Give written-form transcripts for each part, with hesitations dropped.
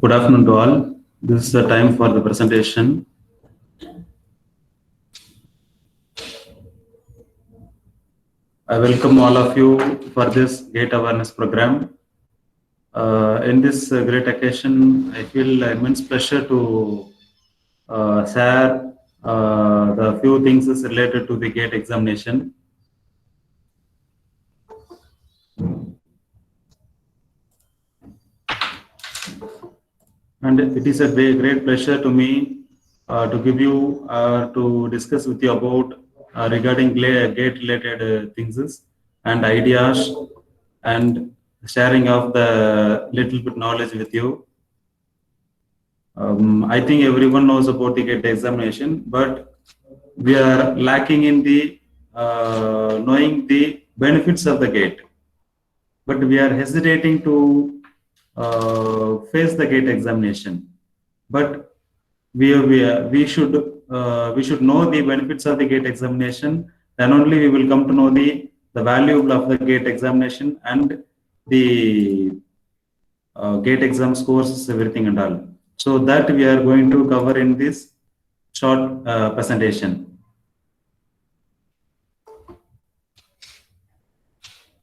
Good afternoon to all. This is the time for the presentation. I welcome all of you for this GATE awareness program. In this great occasion, I feel immense pleasure to share the few things related to the GATE examination. And it is a great pleasure to me to give you to discuss with you about regarding GATE related things and ideas and sharing of the little bit knowledge with you. I think everyone knows about the GATE examination, but we are lacking in the knowing the benefits of the GATE. But we are hesitating to face the GATE examination. But we should know the benefits of the GATE examination. Then only we will come to know the value of the GATE examination and the GATE exam scores, everything and all. So that we are going to cover in this short presentation.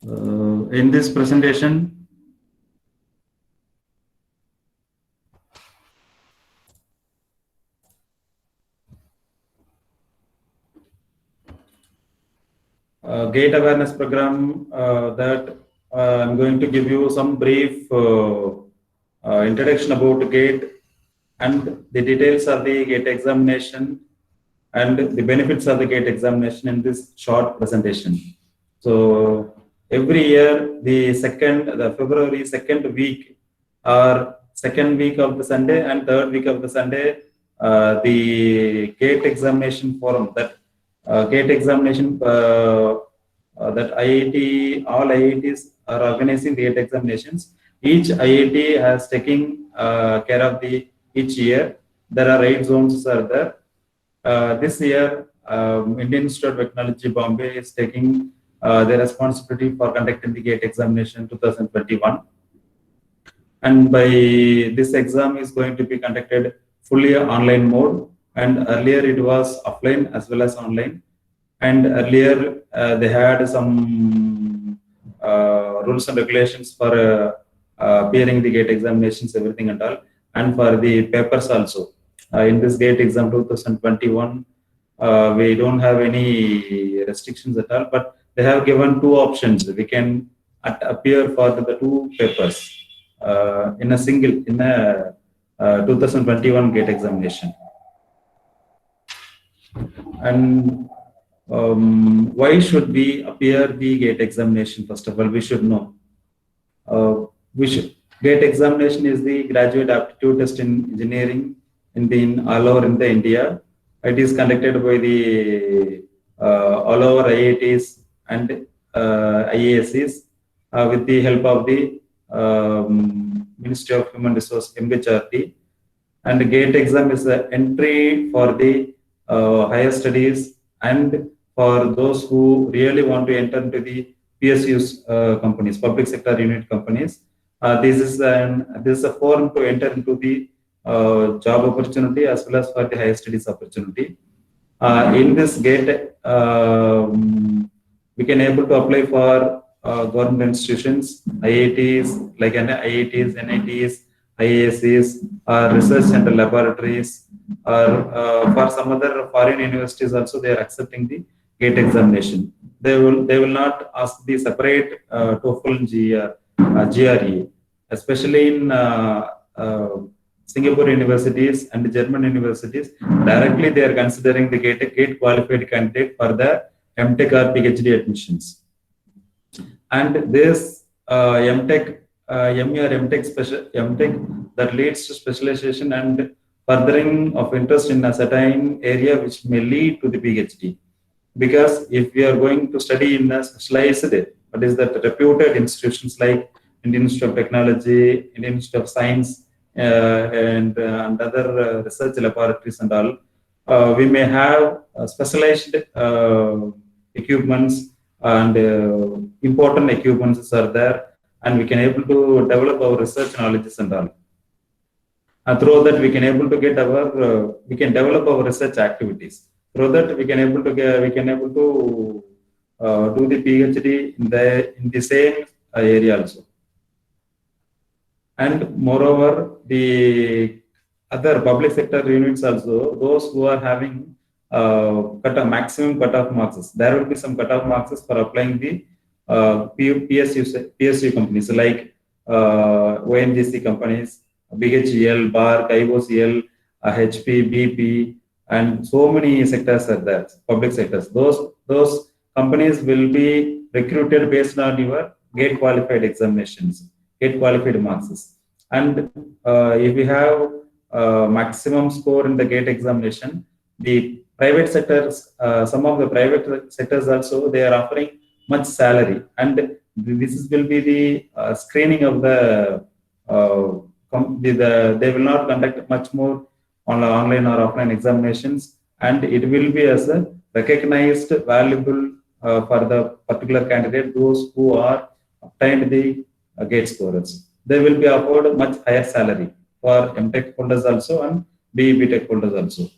In this presentation, GATE awareness program that I'm going to give you some brief introduction about GATE and the details of the GATE examination and the benefits of the GATE examination in this short presentation. So every year, the February 2nd week or second week of the Sunday and third week of the Sunday, the GATE examination forum, that GATE examination that IIT, all IITs are organizing the GATE examinations. Each IIT has taken care of the each year. There are 8 zones are there. This year, Indian Institute of Technology Bombay is taking the responsibility for conducting the GATE examination 2021. And by this exam is going to be conducted fully online mode. And earlier it was offline as well as online. And earlier they had some rules and regulations for appearing the GATE examinations, everything and all, and for the papers also. In this GATE exam 2021, we don't have any restrictions at all, but they have given 2 options. We can appear for the 2 papers in a 2021 GATE examination. And why should we appear the GATE examination? First of all, we should know. GATE examination is the graduate aptitude test in engineering all over in the India. It is conducted by the all over IITs and IASs with the help of the Ministry of Human Resources, MHRD. And GATE exam is the entry for the higher studies and for those who really want to enter into the PSUs companies, public sector unit companies. This is a forum to enter into the job opportunity as well as for the higher studies opportunity. In this GATE, we can able to apply for government institutions, IITs, like IITs, NITs, IASs, research center laboratories, or for some other foreign universities also they are accepting the GATE examination. They will not ask the separate TOEFL GRE, especially in Singapore universities and German universities. Directly they are considering the GATE qualified candidate for the MTech or PhD admissions. And this MTech, ME or MTech that leads to specialization and furthering of interest in a certain area which may lead to the PhD. Because if we are going to study in a specialized, what is that, reputed institutions like Indian Institute of Technology, Indian Institute of Science, and other research laboratories and all, we may have specialized equipments and important equipments are there, and we can able to develop our research knowledges and all. And through that, we can able to get our, we can develop our research activities. Through that, we can able to get, we can able to do the PhD in the same area also. And moreover, the other public sector units also, those who are having maximum cutoff marks, there will be some cutoff marks for applying the PSU companies like ONGC companies, BHEL, BARC, IOCL, HP, BP, and so many sectors are there, public sectors. Those companies will be recruited based on your gate qualified examinations, gate qualified marks. And if we have maximum score in the gate examination, the private sectors, some of the private sectors also, they are offering much salary, and this will be the screening of they will not conduct much more on online or offline examinations, and it will be as a recognized valuable for the particular candidate, those who are obtained the gate scores. They will be afforded much higher salary for MTech holders also and BTech holders also.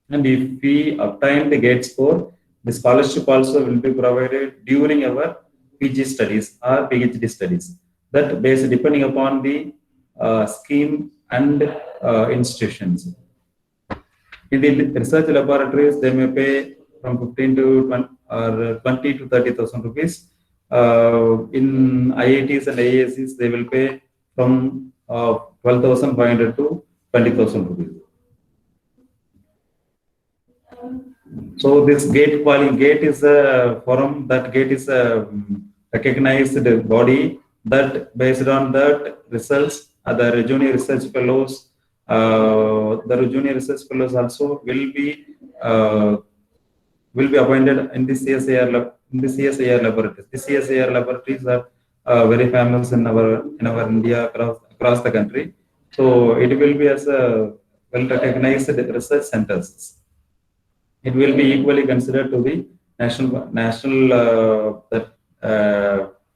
And if we obtain the gate score, the scholarship also will be provided during our PG studies or PhD studies. That based depending upon the scheme and institutions. In the research laboratories, they may pay from 15 to 20 or 20 to 30,000 rupees. In IITs and IIScs, they will pay from 12,500 to 20,000 rupees. So this gate is a forum, that gate is a recognized body that based on that results, the junior research fellows, the junior research fellows also will be appointed in the CSIR laboratories. The CSIR laboratories are very famous in our India across the country. So it will be as a well recognized research centers. It will be equally considered to the national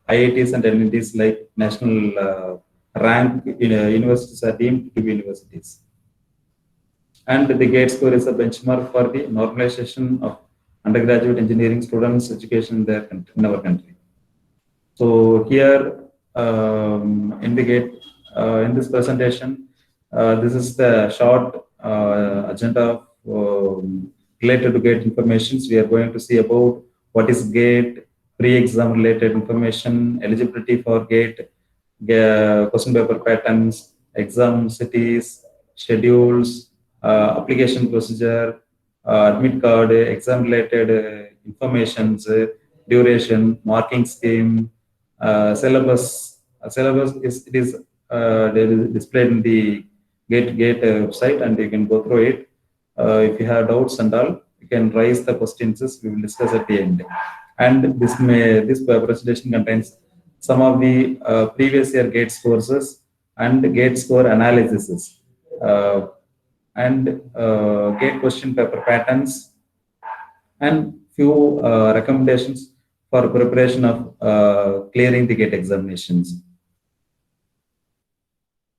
IITs and NITs like national rank universities are deemed to be universities. And the GATE score is a benchmark for the normalization of undergraduate engineering students' education in our country. So here in the GATE, in this presentation, this is the short agenda related to GATE informations. We are going to see about what is GATE, pre-exam related information, eligibility for GATE, question paper patterns, exam cities, schedules, application procedure, admit card, exam related informations, duration, marking scheme, syllabus. Syllabus is displayed in the GATE website, and you can go through it. If you have doubts and all, you can raise the questions. We will discuss at the end. And this presentation contains some of the previous year GATE courses and GATE score analysis, and GATE question paper patterns, and few recommendations for preparation of clearing the GATE examinations.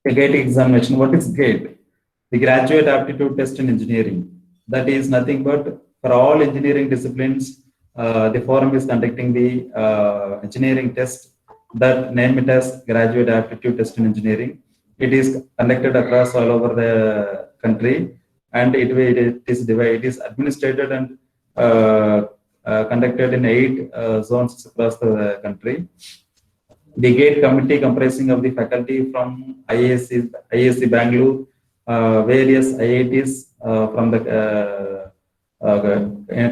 The GATE examination, what is GATE? The Graduate Aptitude Test in Engineering. That is nothing but for all engineering disciplines, the forum is conducting the engineering test, that name it as Graduate Aptitude Test in Engineering. It is conducted across all over the country, and it is administered and conducted in 8 zones across the country. The GATE committee comprising of the faculty from IISc Bangalore, various IITs from the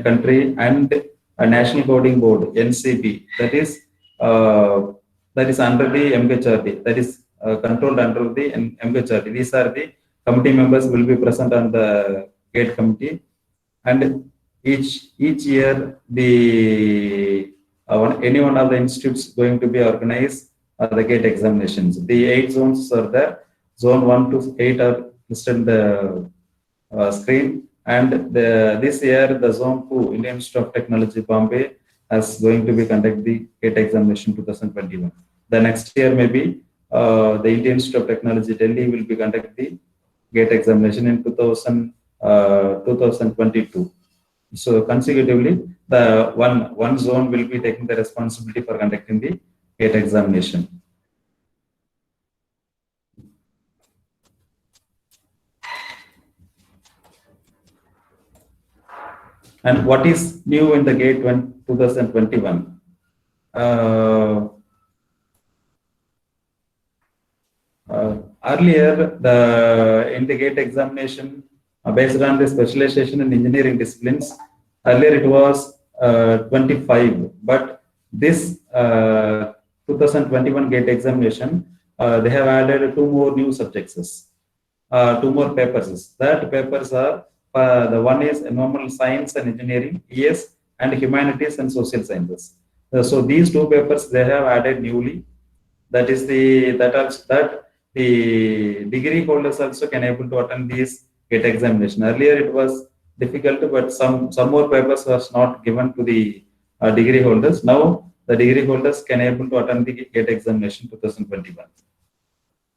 country, and a National Coding Board (NCB) that is under the MHRD, that is controlled under the MHRD. These are the committee members will be present on the GATE committee, and each year the any one of the institutes going to be organized the GATE examinations. The 8 zones are there. Zone 1 to 8 are listed in the screen, and this year the Zone 2, Indian Institute of Technology, Bombay, is going to be conduct the GATE examination 2021. The next year maybe the Indian Institute of Technology, Delhi, will be conduct the GATE examination in 2022. So consecutively, the one zone will be taking the responsibility for conducting the GATE examination. And what is new in the GATE 2021? Earlier, in the GATE examination, based on the specialization in engineering disciplines, earlier it was 25, but this 2021 GATE examination, they have added two more new subjects, two more papers. That papers are the one is normal science and engineering, ES, and humanities and social sciences. So these two papers they have added newly. That is that the degree holders also can able to attend these GATE examination. Earlier it was difficult, but some more papers was not given to the degree holders. Now the degree holders can able to attend the GATE examination 2021.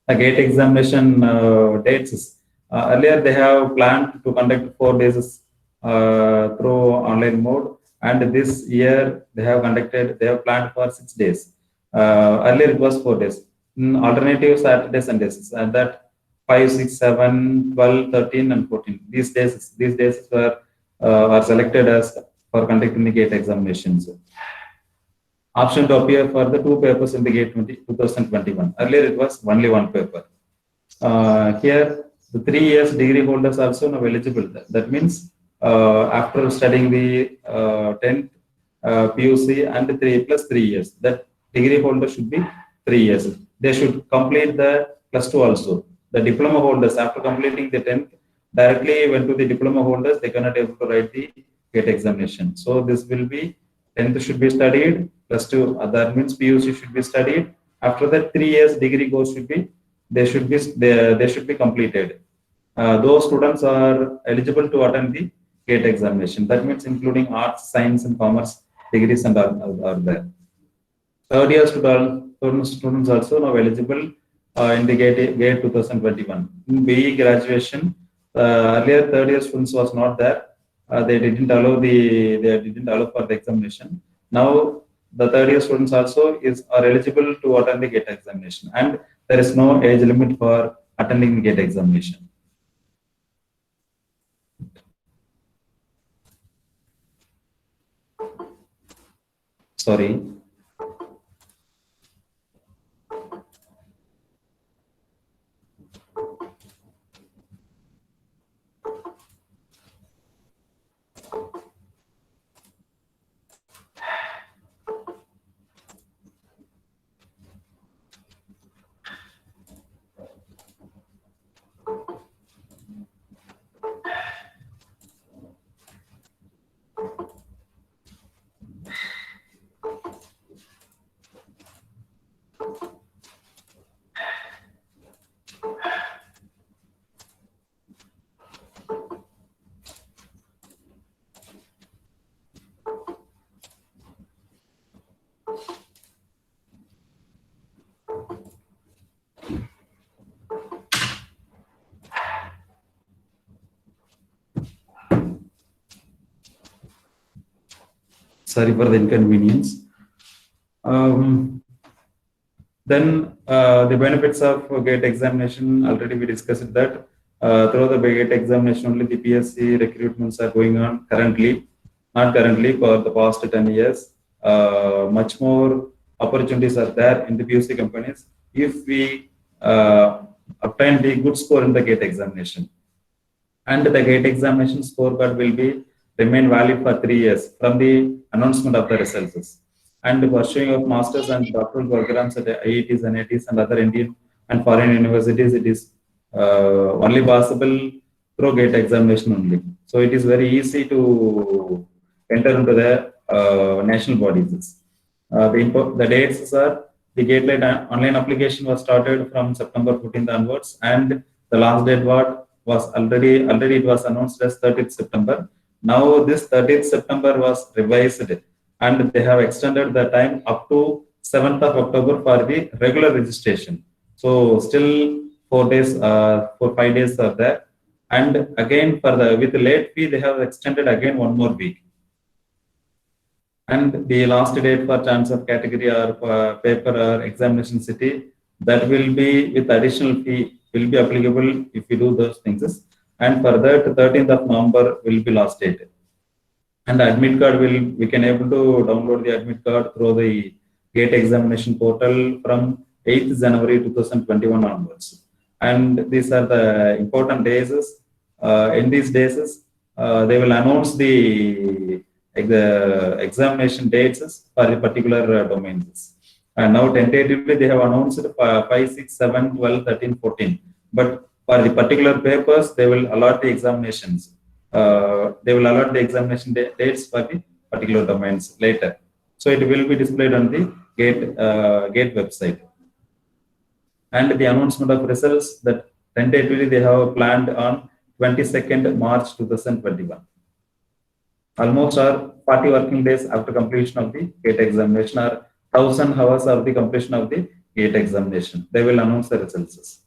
The GATE examination dates. Earlier they have planned to conduct 4 days through online mode, and this year they have planned for 6 days. Earlier it was 4 days. Alternative Saturdays and days, and that 5, 6, 7, 12, 13, and 14. These days are selected as for conducting the GATE examinations. Option to appear for the two papers in the GATE 2021. Earlier it was only one paper. Here, the 3 years degree holders also now eligible. That means after studying the 10th PUC and 3 years, that degree holder should be 3 years. They should complete the +2 also. The diploma holders, after completing the 10th, directly went to the diploma holders, they cannot able to write the GATE examination. So this will be 10th should be studied, +2, that means PUC should be studied. After that, 3 years degree course should be completed. Those students are eligible to attend the GATE examination. That means including arts, science, and commerce degrees and are there. Third year students also now eligible in the GATE 2021. In BE graduation, earlier third year students was not there. They didn't allow for the examination. Now the third year students also are eligible to attend the GATE examination, and there is no age limit for attending the GATE examination. Sorry. Sorry for the inconvenience. Then the benefits of GATE examination, already we discussed that through the GATE examination only the PSC recruitments are going on currently, not currently, for the past 10 years. Much more opportunities are there in the PUC companies if we obtain the good score in the GATE examination. And the GATE examination scorecard will be remain valid for 3 years from the announcement of the results. And the pursuing of masters and doctoral programs at IITs, NITs, and other Indian and foreign universities, it is only possible through GATE examination only. So it is very easy to enter into the national bodies. The dates are the GATE online application was started from September 14th onwards, and the last date was already it was announced as 30th September. Now this 30th September was revised, and they have extended the time up to 7th of October for the regular registration. So still 4 days, for 5 days are there. And again, for the with the late fee, they have extended again 1 more week. And the last date for chance of category or paper or examination city, that will be with additional fee, will be applicable if you do those things. And for that, 13th of November will be last date. And admit card we can able to download the admit card through the GATE examination portal from 8th January 2021 onwards. And these are the important days. In these days, they will announce the examination dates for the particular domains. And now tentatively they have announced 5, 6, 7, 12, 13, 14. But for the particular papers, they will allot the examinations. They will allot the examination dates for the particular domains later. So it will be displayed on the GATE website. And the announcement of results that tentatively they have planned on 22nd March 2021. Almost are 40 working days after completion of the GATE examination, or 1000 hours of the completion of the GATE examination. They will announce the results.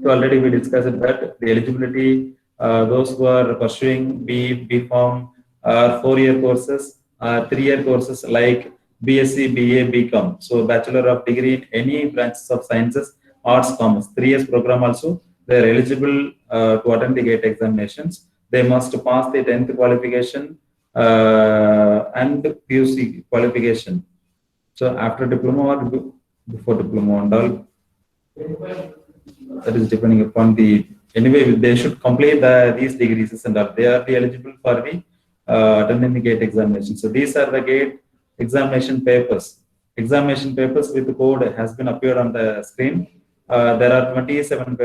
So already we discussed that the eligibility, those who are pursuing B Pharm, 4-year courses, 3-year courses like BSc, BA, BCom. So Bachelor of Degree in any branches of sciences, arts, commerce. 3 years program also, they are eligible to attend the GATE examinations. They must pass the 10th qualification and PUC qualification. So after diploma or before diploma and all, that is depending upon the, anyway, they should complete these degrees and all. They are eligible for the attending the GATE examination. So these are the GATE examination papers. Examination papers with the code has been appeared on the screen. There are 27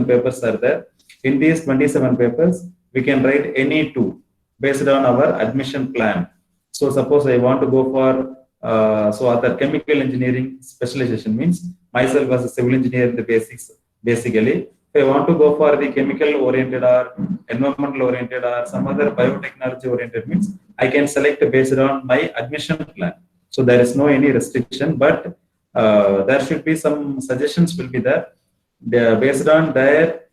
papers are there. In these 27 papers, we can write any two based on our admission plan. So suppose I want to go for so other chemical engineering specialization, means myself as a civil engineer in the basics, basically. If I want to go for the chemical oriented or environmental oriented or some other biotechnology oriented, means I can select based on my admission plan. So there is no any restriction, but there should be some suggestions will be there. They are based on their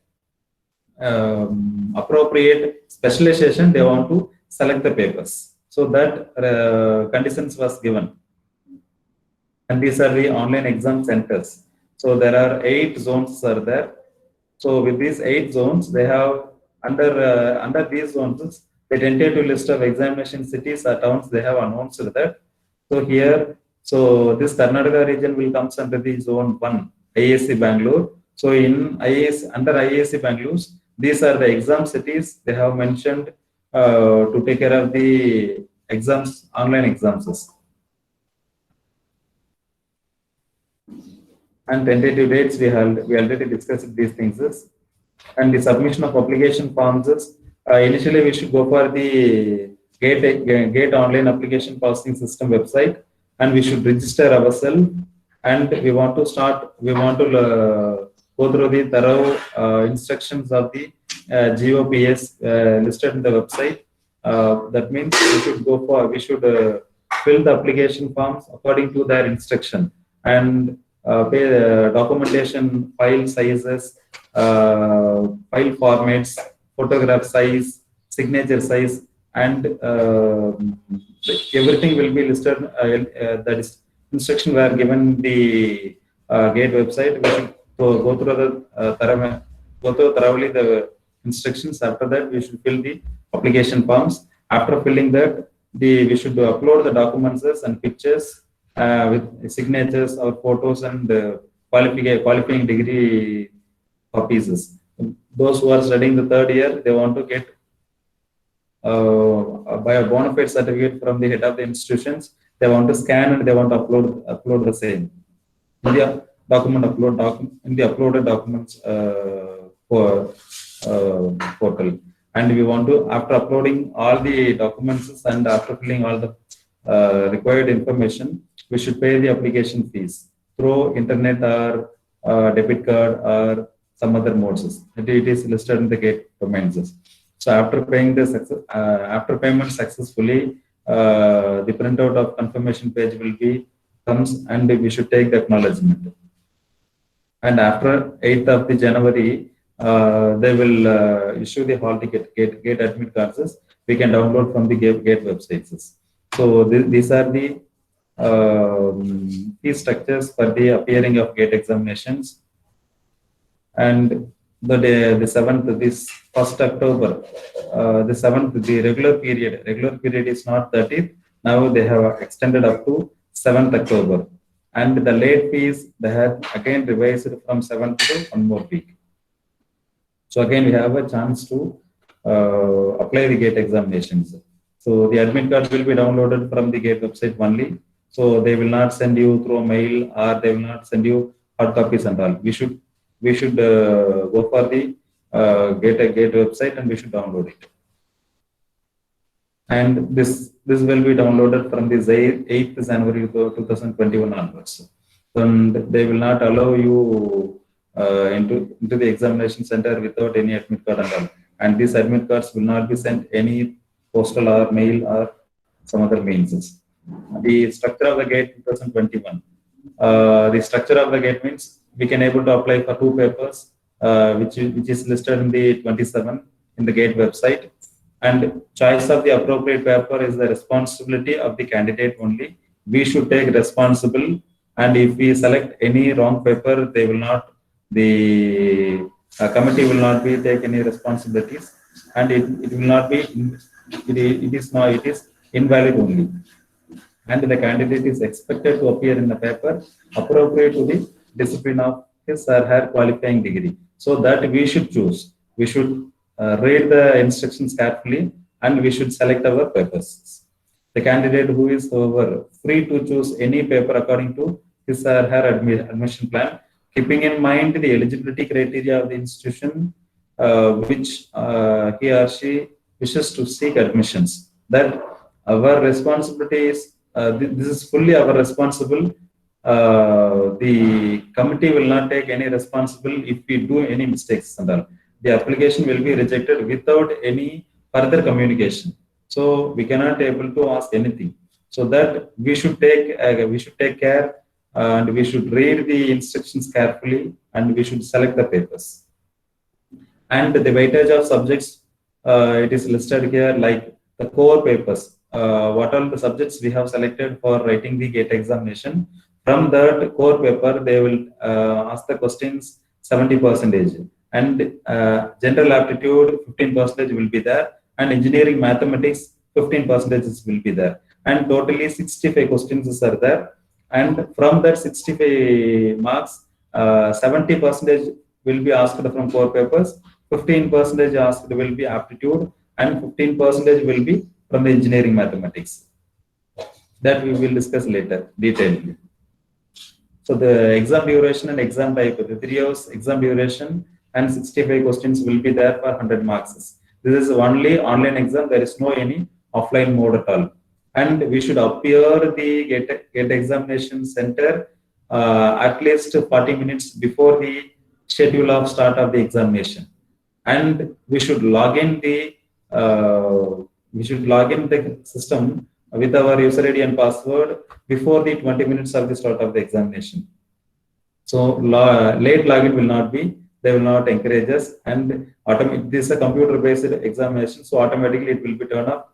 appropriate specialization, they want to select the papers. So that conditions was given. And these are the online exam centers. So there are 8 zones are there. So with these 8 zones, they have under these zones, the tentative list of examination cities or towns, they have announced that. So here, so this Karnataka region will come under the zone 1, IAC Bangalore. So in IAC, under IAC Bangalore, these are the exam cities they have mentioned to take care of the exams, online exams. And tentative dates, we already discussed these things. And the submission of application forms, initially we should go for the GATE online application processing system website, and we should register ourselves. And we want to go through the thorough instructions of the GOPS listed in the website. That means we should fill the application forms according to their instruction, and pay documentation, file sizes, file formats, photograph size, signature size, and everything will be listed. That is, instruction were given the GATE website. We should go through thoroughly the instructions. After that, we should fill the application forms. After filling that, we should upload the documents and pictures with signatures or photos and qualifying degree copies. Those who are studying the 3rd year, they want to get by a bona fide certificate from the head of the institutions. They want to scan and they want to upload the same in the in the uploaded documents portal. And we want to, after uploading all the documents and after filling all the required information, we should pay the application fees through internet or debit card or some other modes. It is listed in the GATE domains. So after paying after payment successfully, the printout of confirmation page comes, and we should take the acknowledgement. And after 8th of the January, they will issue the hall ticket, gate admit cards. We can download from the gate websites. So these are the fee structures for the appearing of gate examinations. And the 7th, this 1st October, the 7th, the regular period is not 30th. Now they have extended up to 7th October. And the late fees, they have again revised from 7th to one more week. So again, we have a chance to apply the gate examinations. So the admit card will be downloaded from the gate website only. So they will not send you through a mail, or they will not send you hard copies and all. We should go for the gate website, and we should download it. And this will be downloaded from the 8th January 2021 onwards. And they will not allow you into the examination center without any admit card and all. And these admit cards will not be sent any postal or mail or some other means. The structure of the gate 2021. The structure of the gate means we can able to apply for 2 papers, which is listed in the 27 in the gate website. And choice of the appropriate paper is the responsibility of the candidate only. We should take responsible, and if we select any wrong paper, they will not, the committee will not be take any responsibilities, and it will not be, it is invalid only. And the candidate is expected to appear in the paper appropriate to the discipline of his or her qualifying degree. So that we should choose. We should read the instructions carefully, and we should select our papers. The candidate who is, however, free to choose any paper according to his or her admission plan, keeping in mind the eligibility criteria of the institution which he or she wishes to seek admissions. That our responsibility is, this is fully our responsible. The committee will not take any responsible if we do any mistakes and all. The application will be rejected without any further communication. So we cannot able to ask anything. So that we should take care, and we should read the instructions carefully, and we should select the papers. And the weightage of subjects, it is listed here, like the core papers. What are the subjects we have selected for writing the gate examination? From that core paper, they will ask the questions 70%. And general aptitude 15% will be there, and engineering mathematics 15% will be there, and totally 65 questions are there. And from that 65 marks, 70% will be asked from core papers, 15% asked will be aptitude, and 15% will be from the engineering mathematics. That we will discuss later detailedly. So the exam duration and exam type, the 3 hours exam duration and 65 questions will be there for 100 marks. This is only online exam. There is no any offline mode at all. And we should appear the gate examination center at least 40 minutes before the schedule of start of the examination. And we should log in the system with our user ID and password before the 20 minutes of the start of the examination. So late login will not be. They will not encourage us, and this is a computer-based examination, so automatically it will be turned off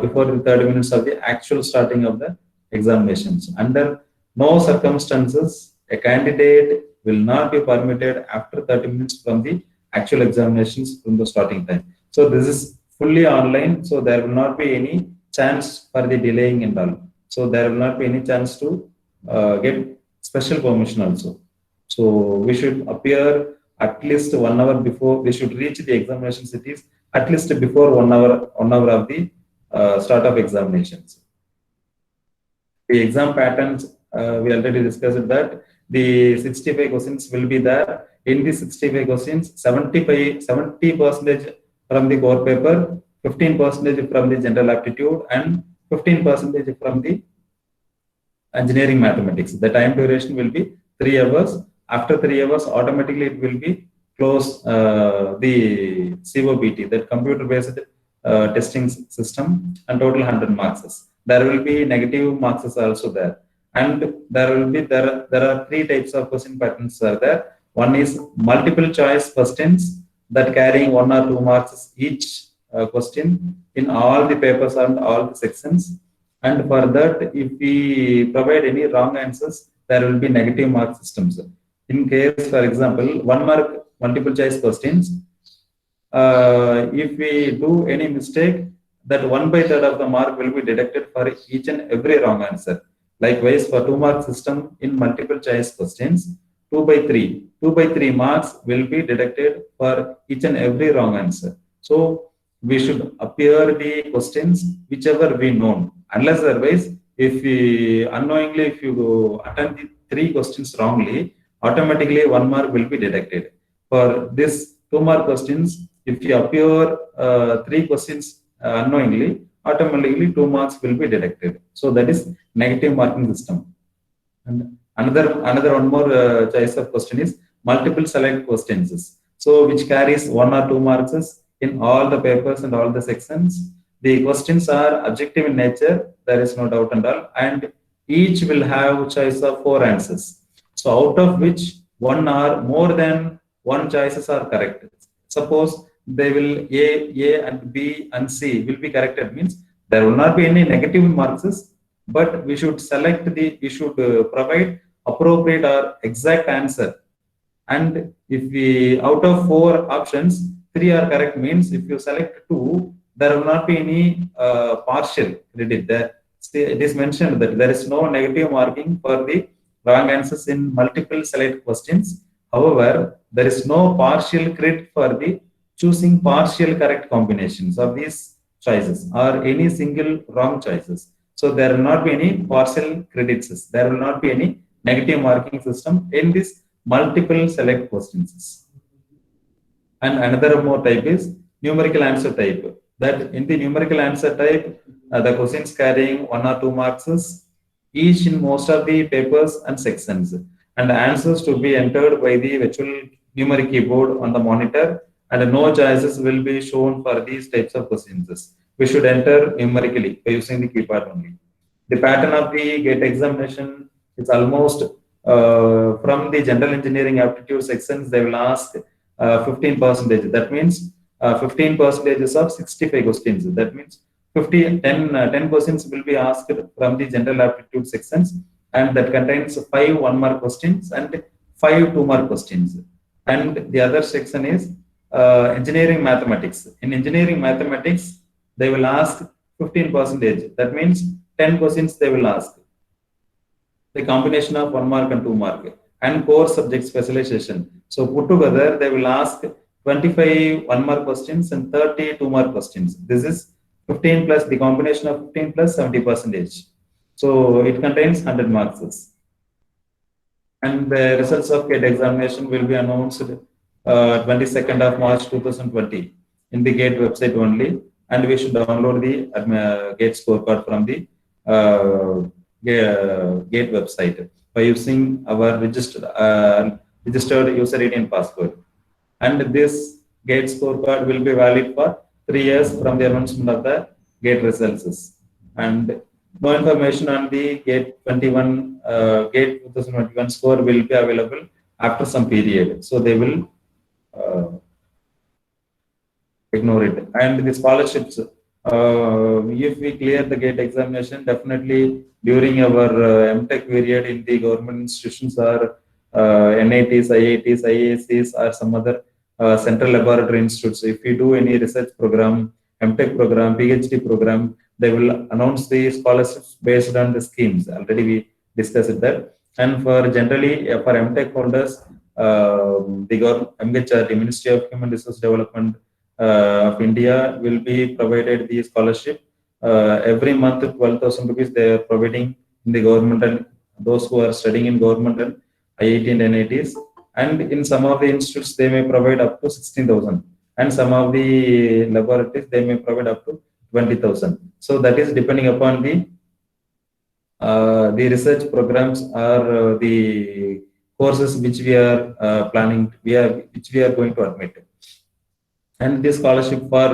before the 30 minutes of the actual starting of the examinations. Under no circumstances, a candidate will not be permitted after 30 minutes from the actual examinations from the starting time. So this is fully online, so there will not be any chance for the delaying and all. So there will not be any chance to get special permission also. So we should appear at least 1 hour before. We should reach the examination cities at least before 1 hour of the start of examinations. The exam patterns, we already discussed that the 65 questions will be there. In the 65 questions, 70% from the core paper, 15% from the general aptitude, and 15% from the engineering mathematics. The time duration will be 3 hours. After 3 hours, automatically it will be close the COBT, that computer-based testing system, and total 100 marks. There will be negative marks also there. and there are three types of question patterns are there. One is multiple choice questions that carrying 1 or 2 marks each question in all the papers and all the sections. And for that, if we provide any wrong answers, there will be negative mark systems. In case, for example, 1 mark multiple choice questions, if we do any mistake, that 1/3 of the mark will be deducted for each and every wrong answer. Likewise, for 2 mark system in multiple choice questions, 2/3 marks will be deducted for each and every wrong answer. So we should appear the questions whichever we know. Unless otherwise, if we unknowingly, if you attempt the 3 questions wrongly, automatically 1 mark will be deducted. For this 2 mark questions, if you appear 3 questions unknowingly, automatically 2 marks will be deducted. So that is negative marking system. And another one more choice of question is multiple select questions. So which carries 1 or 2 marks in all the papers and all the sections. The questions are objective in nature, there is no doubt and all, and each will have choice of 4 answers. So out of which one or more than one choices are correct. Suppose they will A and B and C will be corrected, means there will not be any negative marks, but we should provide appropriate or exact answer. And if we out of 4 options, 3 are correct, means if you select 2, there will not be any partial credit there. It is mentioned that there is no negative marking for the wrong answers in multiple select questions. However, there is no partial credit for the choosing partial correct combinations of these choices or any single wrong choices. So there will not be any partial credits. There will not be any negative marking system in this multiple select questions. And another more type is numerical answer type. That in the numerical answer type, the questions carrying 1 or 2 marks each in most of the papers and sections, and the answers to be entered by the virtual numeric keyboard on the monitor, and no choices will be shown for these types of questions. We should enter numerically by using the keypad only. The pattern of the GATE examination is almost from the general engineering aptitude sections, they will ask 15%. That means 15% of 65 questions. That means 10% will be asked from the general aptitude sections, and that contains 5 1-mark questions and 5 2-mark questions. And the other section is engineering mathematics. In engineering mathematics, they will ask 15%. That means 10 questions they will ask. The combination of 1 mark and 2 mark and core subject specialization. So put together, they will ask 25 1-mark questions and 30 2-mark questions. This is 15 plus the combination of 15 plus 70%. So it contains 100 marks. And the results of GATE examination will be announced 22nd of March 2020 in the GATE website only. And we should download the GATE scorecard from the GATE website by using our registered user ID and password. And this GATE scorecard will be valid for 3 years from the announcement of the GATE results. And more information on the GATE 2021 score will be available after some period. So they will ignore it. And the scholarships, if we clear the GATE examination, definitely during our MTech period in the government institutions or NITs, IITs, IIScs, or some other central laboratory institutes, if we do any research program, MTech program, PhD program, they will announce the scholarships based on the schemes. Already we discussed that. And for generally for MTech holders, the MHRD, Ministry of Human Resource Development of India, will be provided the scholarship. Every month 12,000 rupees they are providing in the government and those who are studying in government and IIT and NITs. And in some of the institutes, they may provide up to 16,000. And some of the laboratories, they may provide up to 20,000. So that is depending upon the research programs or the courses which we are planning, which we are going to admit. And this scholarship for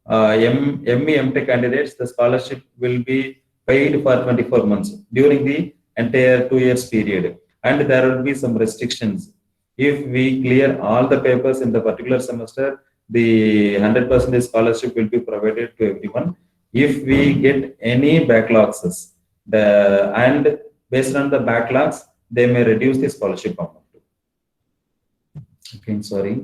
ME MTech candidates, the scholarship will be paid for 24 months. During the entire 2 years period, and there will be some restrictions. If we clear all the papers in the particular semester, the 100% scholarship will be provided to everyone. If we get any backlogs, and based on the backlogs, they may reduce the scholarship amount. Okay, sorry.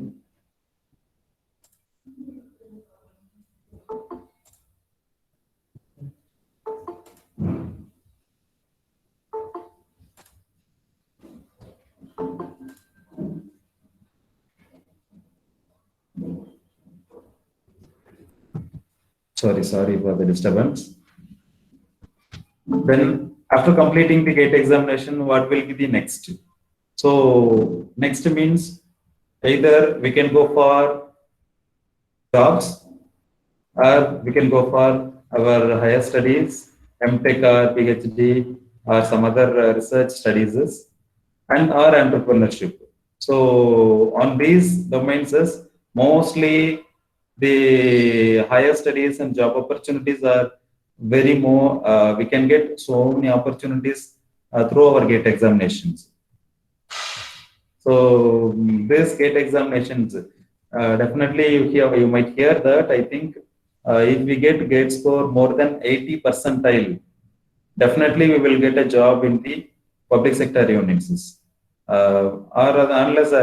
Sorry for the disturbance. Then after completing the GATE examination, what will be the next? So next means either we can go for jobs, or we can go for our higher studies, MTech or PhD or some other research studies, and or entrepreneurship. So on these domains, mostly the higher studies and job opportunities are very more. We can get so many opportunities through our GATE examinations. So this GATE examinations, definitely you might hear that. I think if we get GATE score more than 80 percentile, definitely we will get a job in the public sector units. Or unless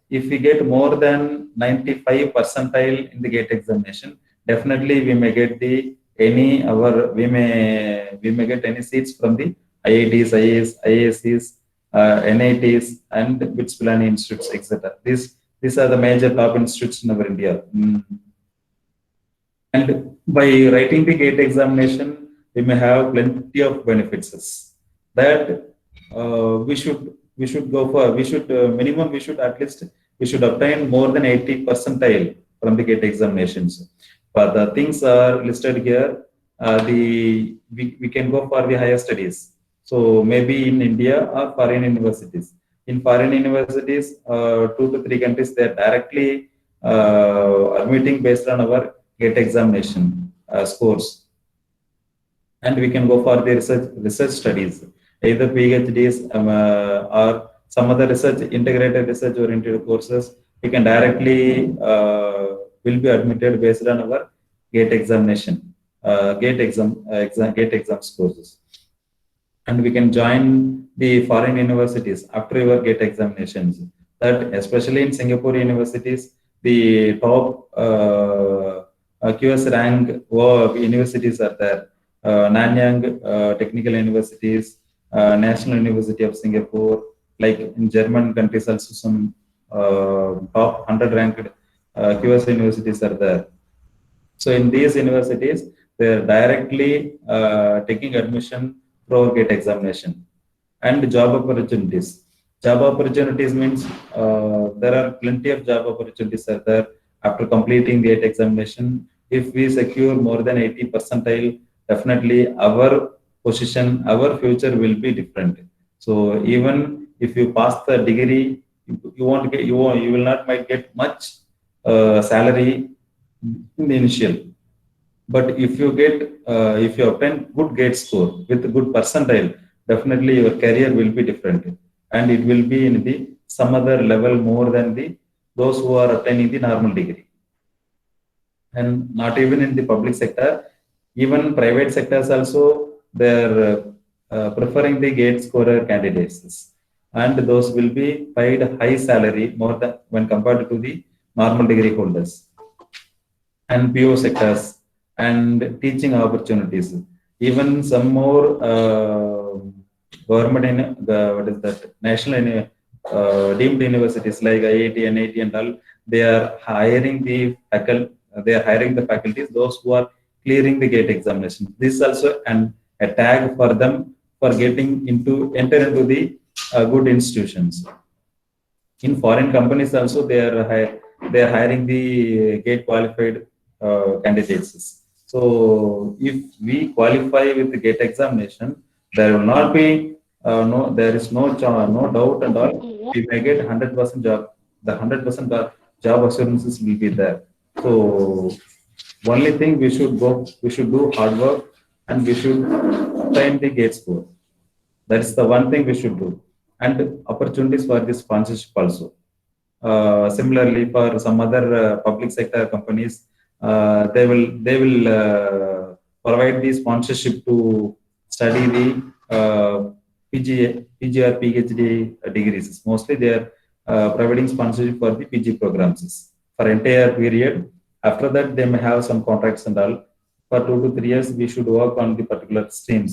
if we get more than 95 percentile in the GATE examination, definitely we may get we may get any seats from the IITs, IASs, NITs, and BITS Pilani institutes, etc. These are the major top institutes in our India. And by writing the GATE examination, we may have plenty of benefits that we should go for. Minimum we should obtain more than 80 percentile from the GATE examinations. But the things are listed here. We can go for the higher studies. So maybe in India or foreign universities. In foreign universities, 2 to 3 countries, they are directly admitting based on our GATE examination scores. And we can go for the research studies, either PhDs or some other integrated research oriented courses. We can directly will be admitted based on our GATE examination, GATE exam courses. And we can join the foreign universities after your GATE examinations. That especially in Singapore universities, the top QS rank universities are there. Nanyang Technical Universities, National University of Singapore, like in German countries also some top 100 ranked QS universities are there. So in these universities, they are directly taking admission through GATE examination. And job opportunities. Job opportunities means there are plenty of job opportunities are there after completing the GATE examination. If we secure more than 80 percentile, definitely our position, our future will be different. So even if you pass the degree, you will not might get much salary in the initial. But if you obtain good GATE score with good percentile, definitely your career will be different, and it will be in the some other level more than those who are obtaining the normal degree. And not even in the public sector, even private sectors also, they are preferring the GATE scorer candidates, and those will be paid high salary more than when compared to the normal degree holders. And PO sectors and teaching opportunities, even some more government national deemed universities like IIT, NIT, and all, they are hiring the faculties, those who are clearing the GATE examination. This is also a tag for them for enter into the good institutions. In foreign companies also, they are hiring the GATE qualified candidates. So if we qualify with the GATE examination, there will not be there is no doubt and all. We may get 100% job. The 100% job assurances will be there. So only thing we should do hard work, and we should obtain the GATE score. That's the one thing we should do. And opportunities for the sponsorship also. Similarly, for some other public sector companies, they will provide the sponsorship to study the PG or PhD degrees. Mostly, they are providing sponsorship for the PG programs for entire period. After that, they may have some contracts and all. For 2 to 3 years, we should work on the particular streams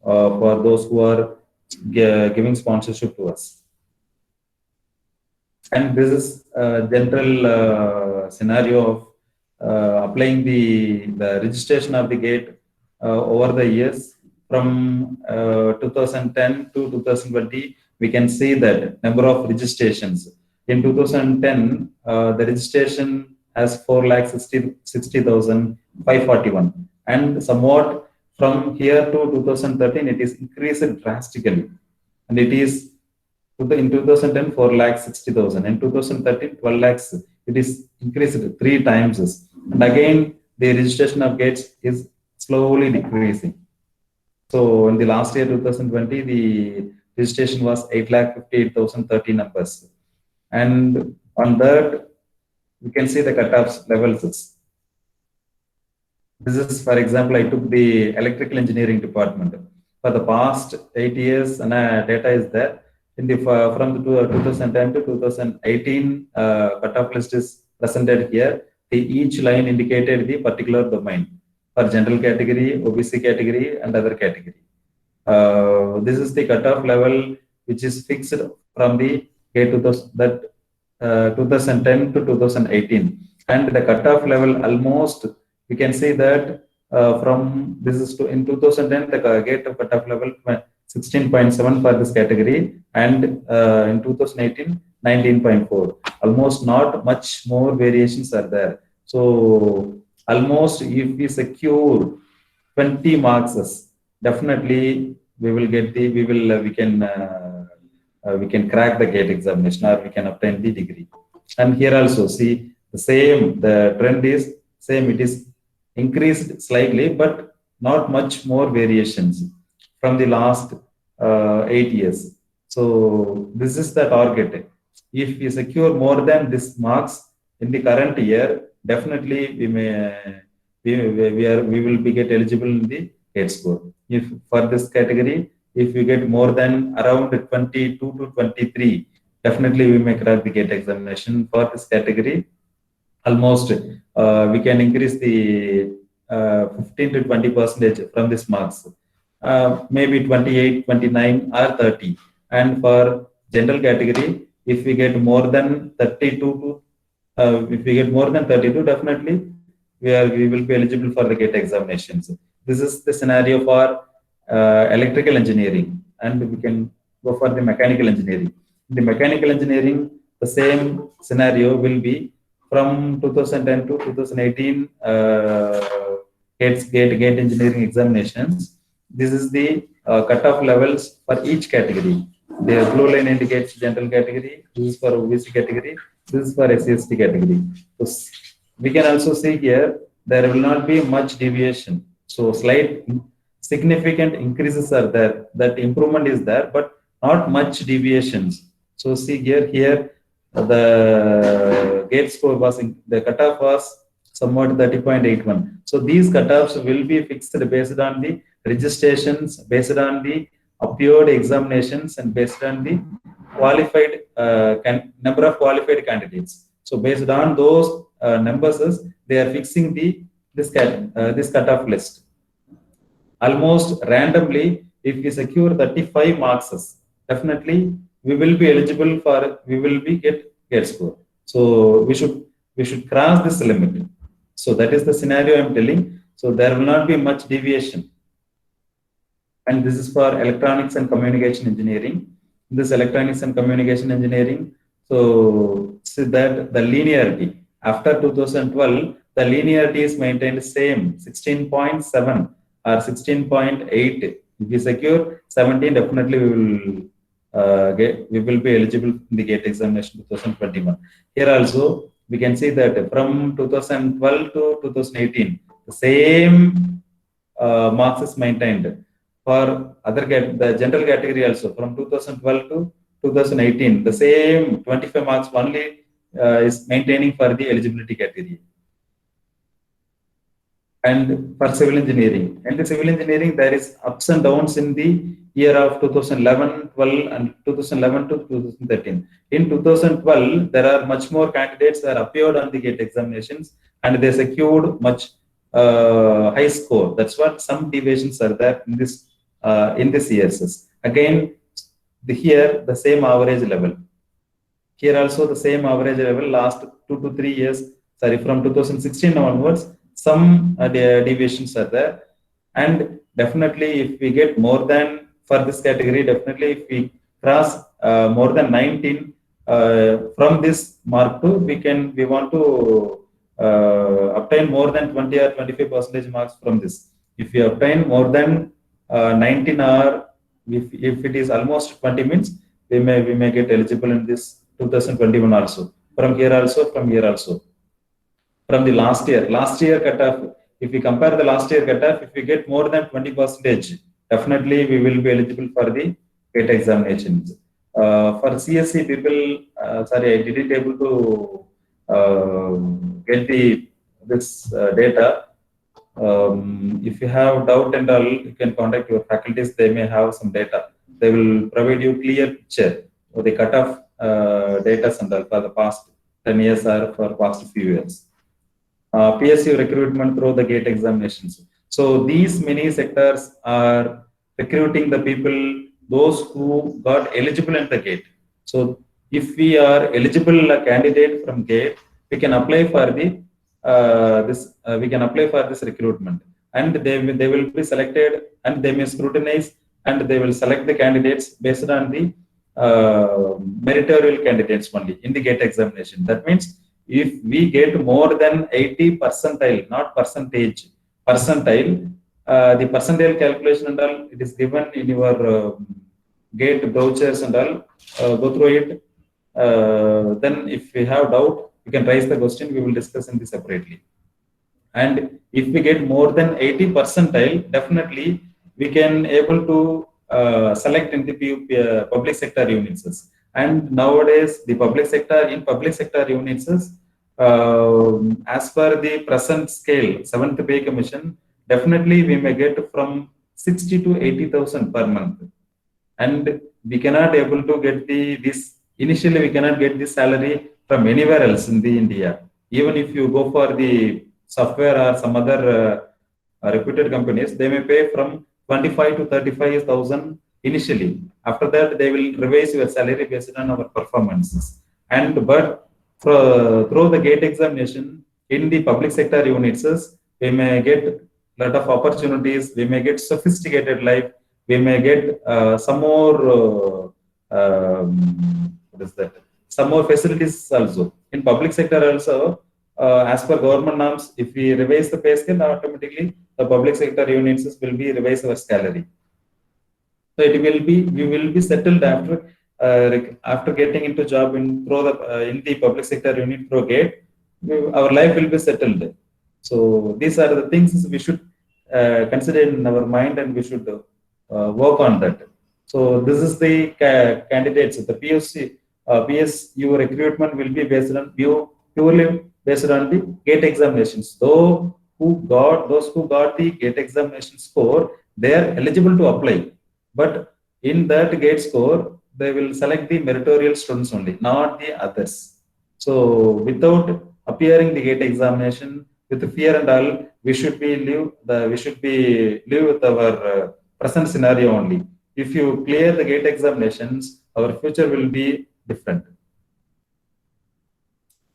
for those who are giving sponsorship to us. And this is a general scenario of applying the registration of the gate over the years from 2010 to 2020. We can see that number of registrations. In 2010, the registration has 4,60,541, and somewhat from here to 2013, it is increased drastically, and it is in 2010 4,60,000, in 2013 12 lakhs. It is increased 3 times, and again the registration of gates is slowly decreasing. So in the last year 2020, the registration was 8,58,030 numbers, and on that we can see the cutoffs levels. This is, for example, I took the electrical engineering department. For the past 8 years, and data is there. In the from the 2010 to 2018, cutoff list is presented here. Each line indicated the particular domain for general category, OBC category, and other category. This is the cutoff level which is fixed from the gate 2010 to 2018, and the cutoff level almost we can say that from this is to in 2010 the gate of cutoff level 16.7 for this category, and in 2018 19.4. Almost not much more variations are there. So almost if we secure 20 marks, definitely we will get the we can crack the gate examination, or we can obtain the degree. And here also see the same, the trend is same, it is increased slightly, but not much more variations from the last 8 years. So this is the target. If we secure more than this marks in the current year, definitely we will be get eligible in the gate score. If for this category, if we get more than around 22 to 23, definitely we may crack the gate examination. For this category, almost we can increase the 15 to 20% from this marks. Maybe 28, 29 or 30. And for general category, if we get more than 32 if we get more than 32, definitely we will be eligible for the gate examinations. This is the scenario for electrical engineering, and we can go for the mechanical engineering. In the mechanical engineering, the same scenario will be from 2010 to 2018 gate engineering examinations. This is the cutoff levels for each category. The blue line indicates general category. This is for OBC category. This is for SC/ST category. So we can also see here there will not be much deviation. So slight significant increases are there. That improvement is there, but not much deviations. So see here the gate score was the cutoff was somewhat 30.81. So these cutoffs will be fixed based on the registrations, based on the appeared examinations, and based on the qualified number of qualified candidates. So based on those numbers, they are fixing this cutoff list. Almost randomly, if we secure 35 marks, definitely we will be eligible for gate score. So we should cross this limit. So that is the scenario I'm telling. So there will not be much deviation. And this is for electronics and communication engineering. This electronics and communication engineering. So see that the linearity after 2012, the linearity is maintained same 16.7 or 16.8. If we secure 17, definitely we will be eligible in the gate examination 2021. Here also we can see that from 2012 to 2018, the same marks is maintained. for the general category also from 2012 to 2018, the same 25 marks only is maintaining for the eligibility category. And for civil engineering, and the civil engineering, there is ups and downs in the year of 2011, 12, and 2011 to 2013. In 2012, there are much more candidates that appeared on the GATE examinations, and they secured much high score. That's what some deviations are there in this years. Again, here the same average level. Here also the same average level last 2 to 3 years. Sorry, from 2016 onwards, some deviations are there. And definitely, if we get more than for this category, definitely if we cross more than 19 from this mark to, we want to obtain more than 20 or 25% marks from this. If we obtain more than 19 or if it is almost 20 means, we may get eligible in this 2021 also. From here also. From the last year cutoff, if we compare the last year cutoff, if we get more than 20%, definitely we will be eligible for the GATE examinations. For CSC people, sorry, I didn't able to get this data. If you have doubt and all, you can contact your faculties. They may have some data. They will provide you clear picture of the cutoff data and all for the past 10 years or for past few years. PSU recruitment through the GATE examinations. So these many sectors are recruiting the people, those who got eligible in the GATE. So if we are eligible candidate from GATE, we can apply for the this recruitment, and they will be selected, and they may scrutinize, and they will select the candidates based on the meritorial candidates only in the GATE examination. That means if we get more than 80 percentile, not percentage, percentile, the percentile calculation and all, it is given in your GATE brochures and all, go through it. Then if we have doubt, you can raise the question, we will discuss in this separately. And if we get more than 80 percentile, definitely we can able to select in the public sector units. And nowadays, the public sector units, as per the present scale, 7th pay commission, definitely we may get from 60 to 80,000 per month. And we cannot able to get initially we cannot get this salary from anywhere else in the India. Even if you go for the software or some other reputed companies, they may pay from 25 to 35,000 initially. After that, they will revise your salary based on our performances. But through the GATE examination in the public sector units, we may get a lot of opportunities. We may get sophisticated life. We may get some more some more facilities also. In public sector also, as per government norms, if we revise the pay scale, automatically the public sector units will be revise our salary. So we will be settled after getting into job in the public sector unit through GATE. Our life will be settled. So these are the things we should consider in our mind, and we should work on that. So this is the candidates. The PSU recruitment will be based on purely based on the GATE examinations. Those who got the GATE examination score, they are eligible to apply. But in that GATE score, they will select the meritorial students only, not the others. So without appearing the GATE examination, with fear and all, we should be live with our present scenario only. If you clear the GATE examinations, our future will be different.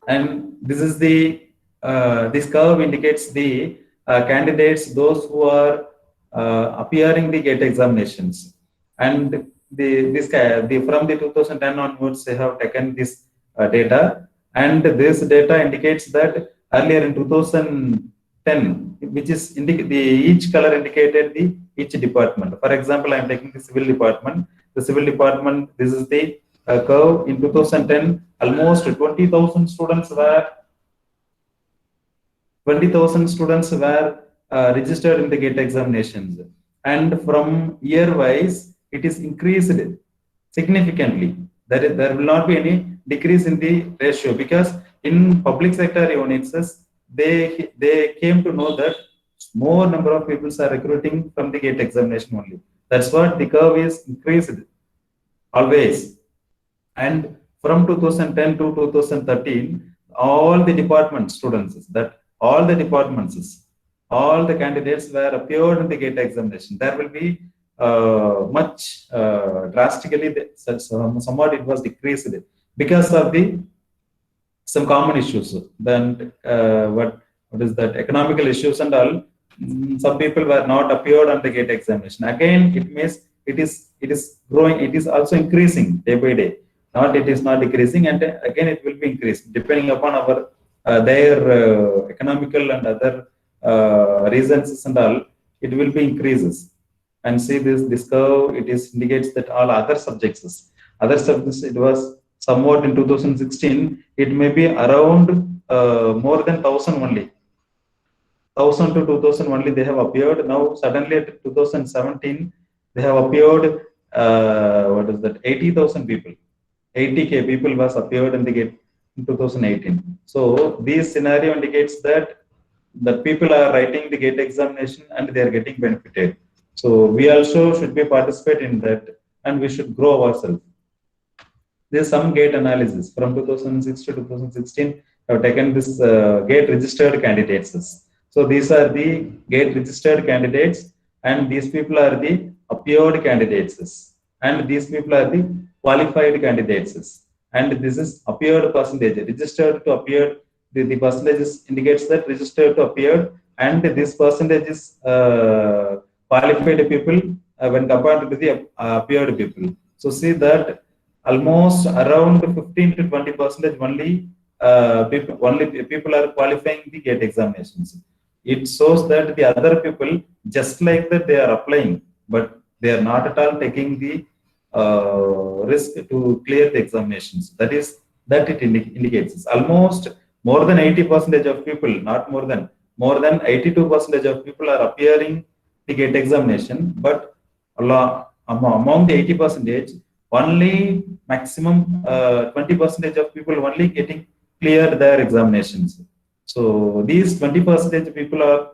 And this is this curve indicates the candidates, those who are appearing the GATE examinations. And from the 2010 onwards, they have taken this data, and this data indicates that earlier in 2010, which is each color indicated each department. For example, I am taking the civil department. The civil department, this is the curve. In 2010, almost 20,000 students were registered in the GATE examinations. and from year wise it is increased significantly. There will not be any decrease in the ratio, because in public sector units they came to know that more number of people are recruiting from the gate examination only. That's what the curve is increased always. And from 2010 to 2013, all the department students, that all the departments, all the candidates were appeared in the gate examination. There will be much drastically, somewhat it was decreased because of the some common issues. Then what is that, economical issues and all. Some people were not appeared on the gate examination. Again, it means it is growing. It is also increasing day by day. Not, it is not decreasing, and again it will be increased depending upon our their economical and other reasons and all. It will be increases. And see this curve. It is indicates that all other subjects it was somewhat in 2016. It may be around more than 1,000 only. 1,000 to 2,000 only they have appeared. Now suddenly at 2017 they have appeared what is that, 80,000 people. 80k people was appeared in the gate in 2018. So this scenario indicates that the people are writing the gate examination and they are getting benefited. So we also should be participate in that, and we should grow ourselves. There's some gate analysis from 2006 to 2016. Have taken this gate registered candidates. So these are the gate registered candidates, and these people are the appeared candidates, and these people are the qualified candidates. And this is appeared percentage, registered to appeared. The percentages indicates that registered to appeared, and this percentage is qualified people when compared to the appeared people. So see that almost around 15 to 20% only people are qualifying the gate examinations. It shows that the other people just like that they are applying, but they are not at all taking the risk to clear the examinations. That it indicates almost more than 80% of people, not more than 82% of people are appearing the gate examination. But among the 80%, only maximum 20% of people only getting clear their examinations. So these 20% people are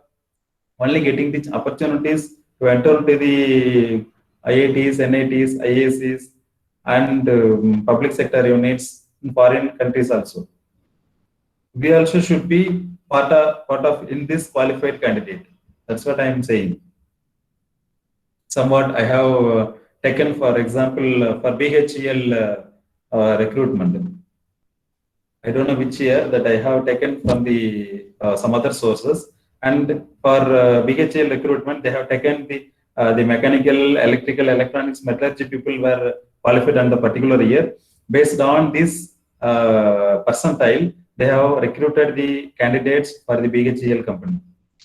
only getting the opportunities to enter into the IITs, NITs, IACs, and public sector units in foreign countries also. We also should be part of in this qualified candidate. That's what I am saying. Somewhat I have taken, for example, for BHEL recruitment. I don't know which year that I have taken from the some other sources. And for BHEL recruitment, they have taken the mechanical, electrical, electronics, metallurgy people were qualified on the particular year. Based on this percentile, they have recruited the candidates for the BHEL company.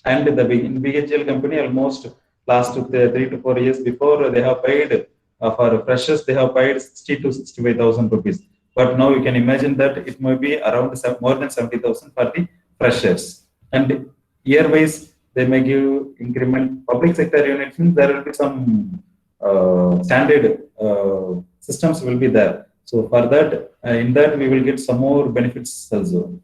And in BHEL company, almost last 3 to 4 years before, they have paid for freshers, they have paid 60 to 65,000 rupees. But now you can imagine that it may be around more than 70,000 for the freshers. And year-wise, they may give increment. Public sector units, there will be some standard systems will be there. So for that, in that we will get some more benefits also.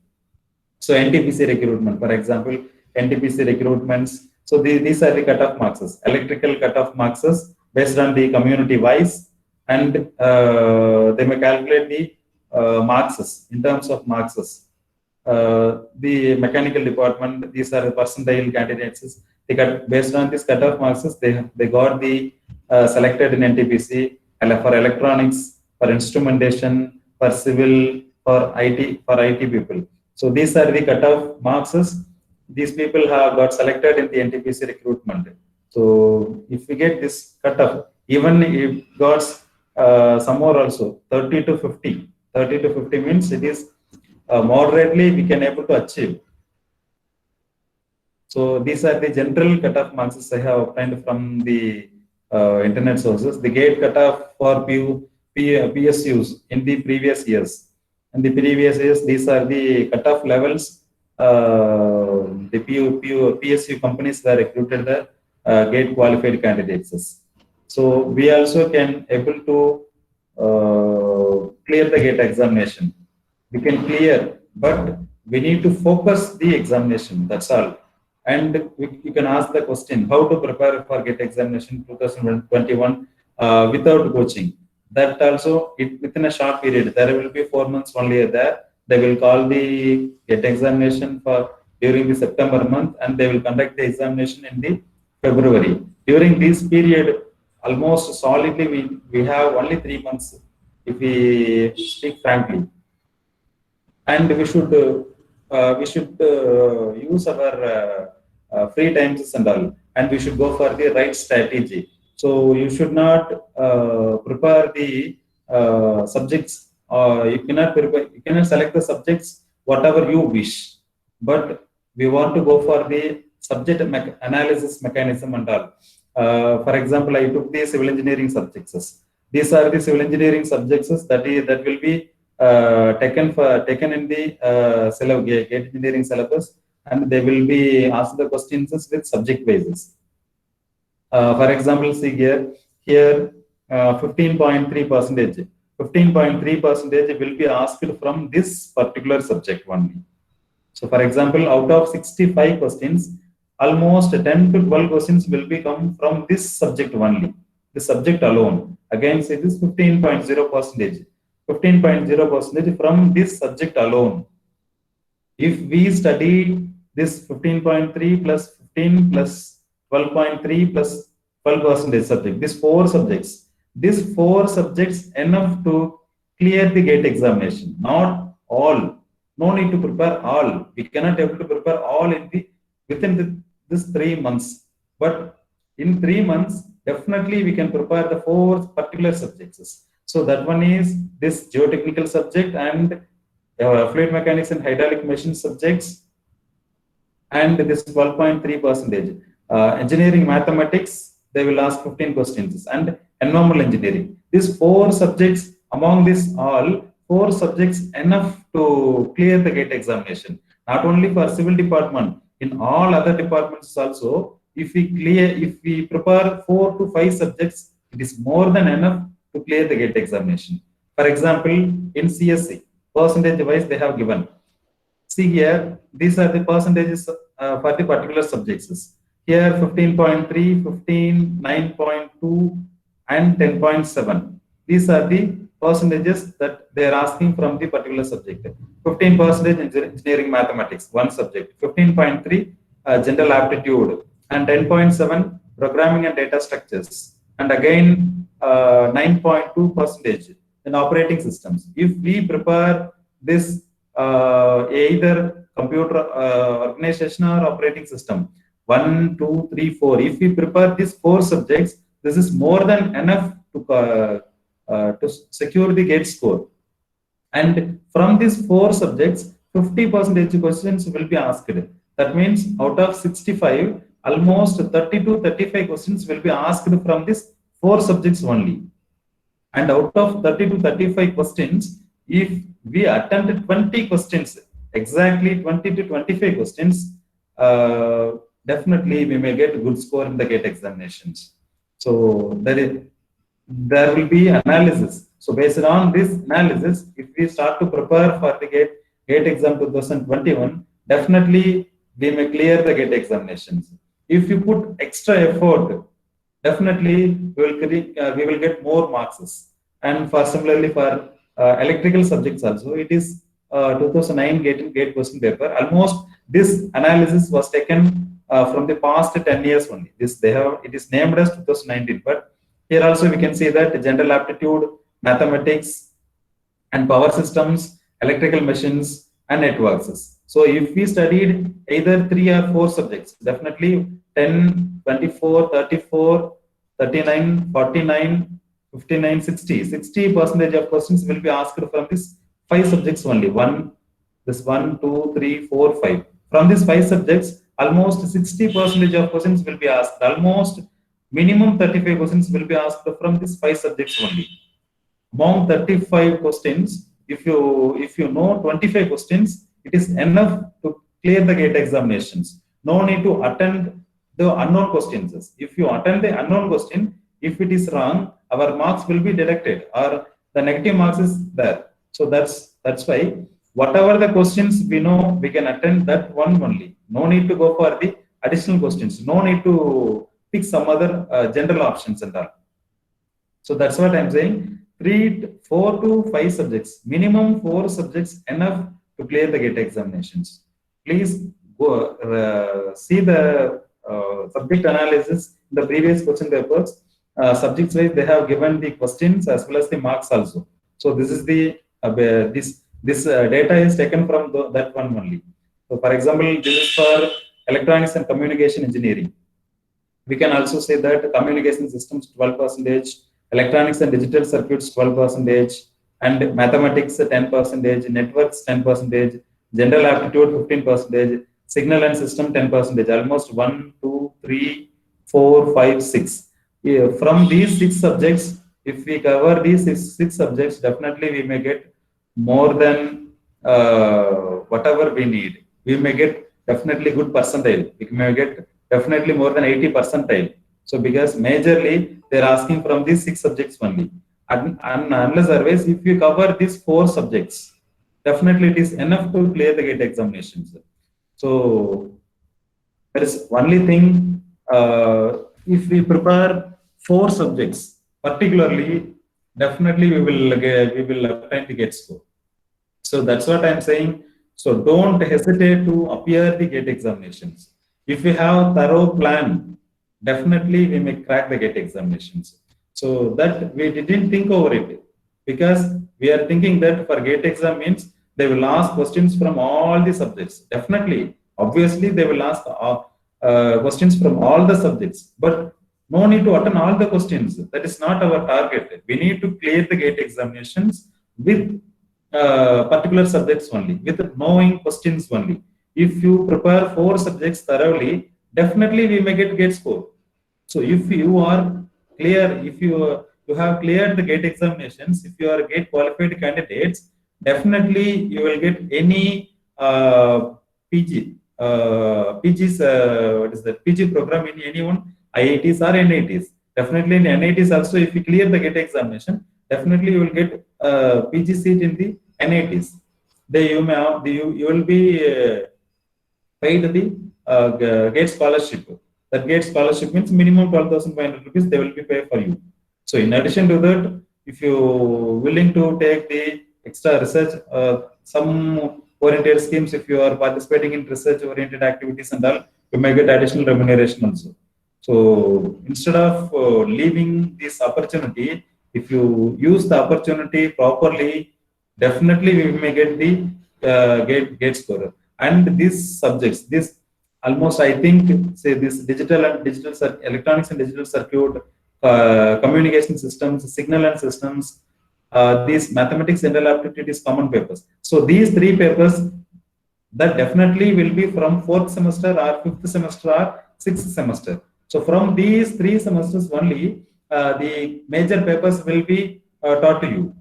So NTPC recruitment, for example, NTPC recruitments. So these are the cutoff marks, electrical cutoff marks based on the community wise, and they may calculate the marks in terms of marks. The mechanical department, these are the percentile candidates. They got, based on this cutoff marks, they got the selected in NTPC for electronics, for instrumentation, for civil, for IT people. So these are the cutoff marks. These people have got selected in the NTPC recruitment. So if we get this cutoff, even if got some more also 30 to 50. 30 to 50 means it is moderately we can able to achieve. So these are the general cutoff marks I have obtained from the internet sources. The gate cutoff for PSUs in the previous years. In the previous years, these are the cutoff levels. The PSU companies were recruited there, GATE qualified candidates. So we also can able to clear the GATE examination. We can clear, but we need to focus the examination. That's all. And you can ask the question, how to prepare for GATE examination 2021 without coaching. That also, within a short period, there will be 4 months only there. They will call the GATE examination for during the September month, and they will conduct the examination in the February. During this period, almost solidly we have only 3 months, if we speak frankly, and we should use our free times and all, and we should go for the right strategy. So you should not prepare the subjects. You cannot select the subjects whatever you wish, but we want to go for the subject analysis mechanism and all. For example, I took the civil engineering subjects. These are the civil engineering subjects that will be taken in the GATE engineering syllabus, and they will be asked the questions with subject basis. For example, see here 15.3%. 15.3% will be asked from this particular subject only. So, for example, out of 65 questions, almost 10 to 12 questions will be come from this subject only, the subject alone. Again, say this 15.0%. 15.0% from this subject alone. If we study this 15.3 plus 15 plus 12.3 plus 12% subject, these four subjects enough to clear the GATE examination. Not all. No need to prepare all. We cannot able to prepare all within this 3 months. But in 3 months, definitely we can prepare the 4 particular subjects. So that one is this geotechnical subject and fluid mechanics and hydraulic machine subjects, and this 12.3%. Engineering mathematics, they will ask 15 questions, and environmental engineering. These 4 subjects, among this all 4 subjects enough to clear the GATE examination. Not only for civil department, in all other departments also, if we prepare 4 to 5 subjects, it is more than enough to clear the GATE examination. For example, in CSC, percentage wise they have given. See here, these are the percentages for the particular subjects. Here 15.3, 15, 9.2 and 10.7. These are the percentages that they are asking from the particular subject. 15% engineering mathematics, one subject. 15.3 general aptitude, and 10.7 programming and data structures, and again 9.2% in operating systems. If we prepare this either computer organization or operating system, 1, 2, 3, 4. If we prepare these 4 subjects, this is more than enough to secure the GATE score. And from these 4 subjects, 50% questions will be asked. That means out of 65, almost 30 to 35 questions will be asked from these 4 subjects only. And out of 30 to 35 questions, if we attempt 20 questions, exactly 20 to 25 questions, definitely we may get a good score in the GATE examinations. So there will be analysis. So based on this analysis, if we start to prepare for the GATE exam 2021, definitely we may clear the GATE examinations. If you put extra effort, definitely we will get more marks. And for similarly for electrical subjects also, it is 2009 GATE question paper. Almost this analysis was taken from the past 10 years only. It is named as 2019, but here also we can see that general aptitude, mathematics and power systems, electrical machines and networks. So if we studied either 3 or 4 subjects, definitely 10, 24, 34, 39, 49, 59, 60. 60% of questions will be asked from these 5 subjects only. 1, 2, 3, 4, 5. From these 5 subjects, almost 60% of questions will be asked. Almost minimum 35 questions will be asked from these 5 subjects only. Among 35 questions, if you know 25 questions, it is enough to clear the GATE examinations. No need to attend the unknown questions. If you attend the unknown question, if it is wrong, our marks will be deducted or the negative marks is there. So that's why whatever the questions we know, we can attend that one only. No need to go for the additional questions. No need to pick some other general options and all. So that's what I'm saying. 4 to 5 subjects, minimum 4 subjects enough to clear the GATE examinations. Please go see the subject analysis in the previous question papers. Subjects wise, they have given the questions as well as the marks also. So this is the this data is taken from that one only. So for example, this is for electronics and communication engineering. We can also say that communication systems 12%, electronics and digital circuits 12%, and mathematics 10%, networks 10%, general aptitude 15%, signal and system 10%, almost 1, 2, 3, 4, 5, 6. Yeah, from these 6 subjects, if we cover these six subjects, definitely we may get more than whatever we need. We may get definitely good percentile. We may get definitely more than 80 percentile. So because majorly they're asking from these 6 subjects only. And unless otherwise, if you cover these 4 subjects, definitely it is enough to clear the GATE examinations. So there is only thing, if we prepare 4 subjects, particularly, definitely we will obtain the GATE score. So that's what I'm saying. So don't hesitate to appear the GATE examinations. If we have a thorough plan, definitely we may crack the GATE examinations. So that we didn't think over it, because we are thinking that for GATE exam means they will ask questions from all the subjects. Definitely, obviously they will ask questions from all the subjects, but no need to attend all the questions. That is not our target. We need to clear the GATE examinations with particular subjects only, with knowing questions only. If you prepare 4 subjects thoroughly, definitely we may get GATE score. So if you are clear, if you have cleared the GATE examinations, if you are GATE qualified candidates, definitely you will get any PG, PG's what is that PG program in any one IITs or NITs. Definitely in NITs also, if you clear the GATE examination, definitely you will get PG seat in the NITs. They you may you will be paid the GATE scholarship. That GATE scholarship means minimum 12,500 rupees they will be paid for you. So in addition to that, if you willing to take the extra research, some oriented schemes, if you are participating in research oriented activities and all, you may get additional remuneration also. So instead of leaving this opportunity, if you use the opportunity properly, definitely we may get the GATE score. And these subjects, this almost I think say this electronics and digital circuit, communication systems, signal and systems, these mathematics general aptitude is common papers. So these 3 papers that definitely will be from 4th semester or 5th semester or 6th semester. So from these 3 semesters only, the major papers will be taught to you.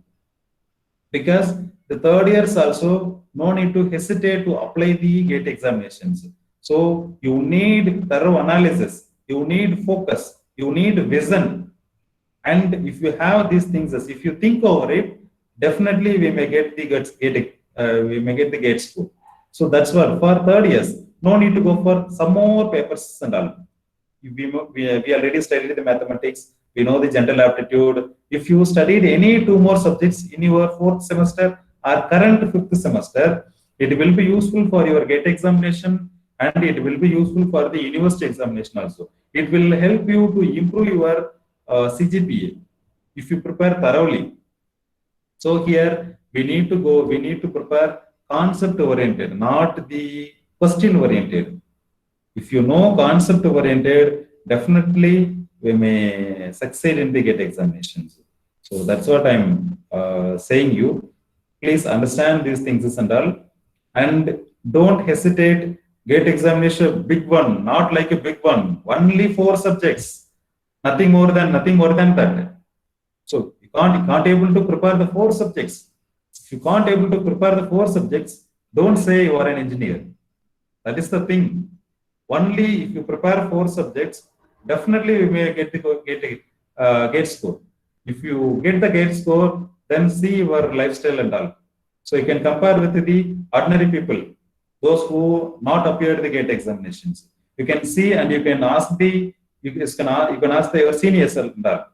Because the 3rd years also, no need to hesitate to apply the GATE examinations. So you need thorough analysis, you need focus, you need vision. And if you have these things, if you think over it, definitely we may get the GATE score. So that's what for 3rd years, no need to go for some more papers and all. We already studied the mathematics, we know the general aptitude. If you studied any 2 more subjects in your 4th semester or current 5th semester, it will be useful for your GATE examination and it will be useful for the university examination also. It will help you to improve your CGPA if you prepare thoroughly. So here we need to prepare concept oriented, not the question oriented. If you know concept oriented, definitely we may succeed in the GATE examinations. So that's what I'm saying you. Please understand these things and all, and don't hesitate. GATE examination, big one, not like a big one. Only 4 subjects, nothing more than that. So you can't able to prepare the 4 subjects. If you can't able to prepare the 4 subjects, don't say you are an engineer. That is the thing. Only if you prepare 4 subjects, definitely you may gate score. If you get the gate score, then see your lifestyle and all. So you can compare with the ordinary people, those who not appeared the gate examinations. You can see and you can ask you can ask your seniors and all.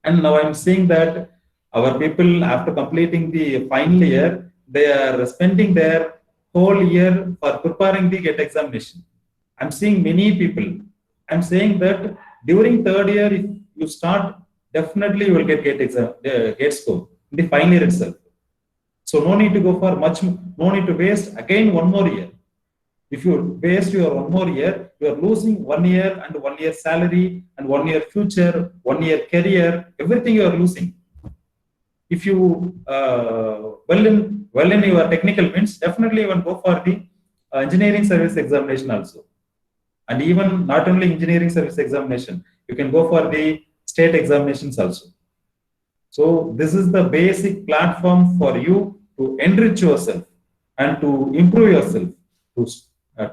And now I'm seeing that our people, after completing the final year, they are spending their whole year for preparing the GATE examination. I'm seeing many people. I'm saying that during third year, if you start, definitely you will get GATE score in the final year itself. So no need to go for much, no need to waste again 1 more year. If you waste your 1 more year, you are losing 1 year and 1 year salary and 1 year future, 1 year career, everything you are losing. If you well in your technical means, definitely you will go for the engineering service examination also. And even not only engineering service examination, you can go for the state examinations also. So this is the basic platform for you to enrich yourself and to improve yourself,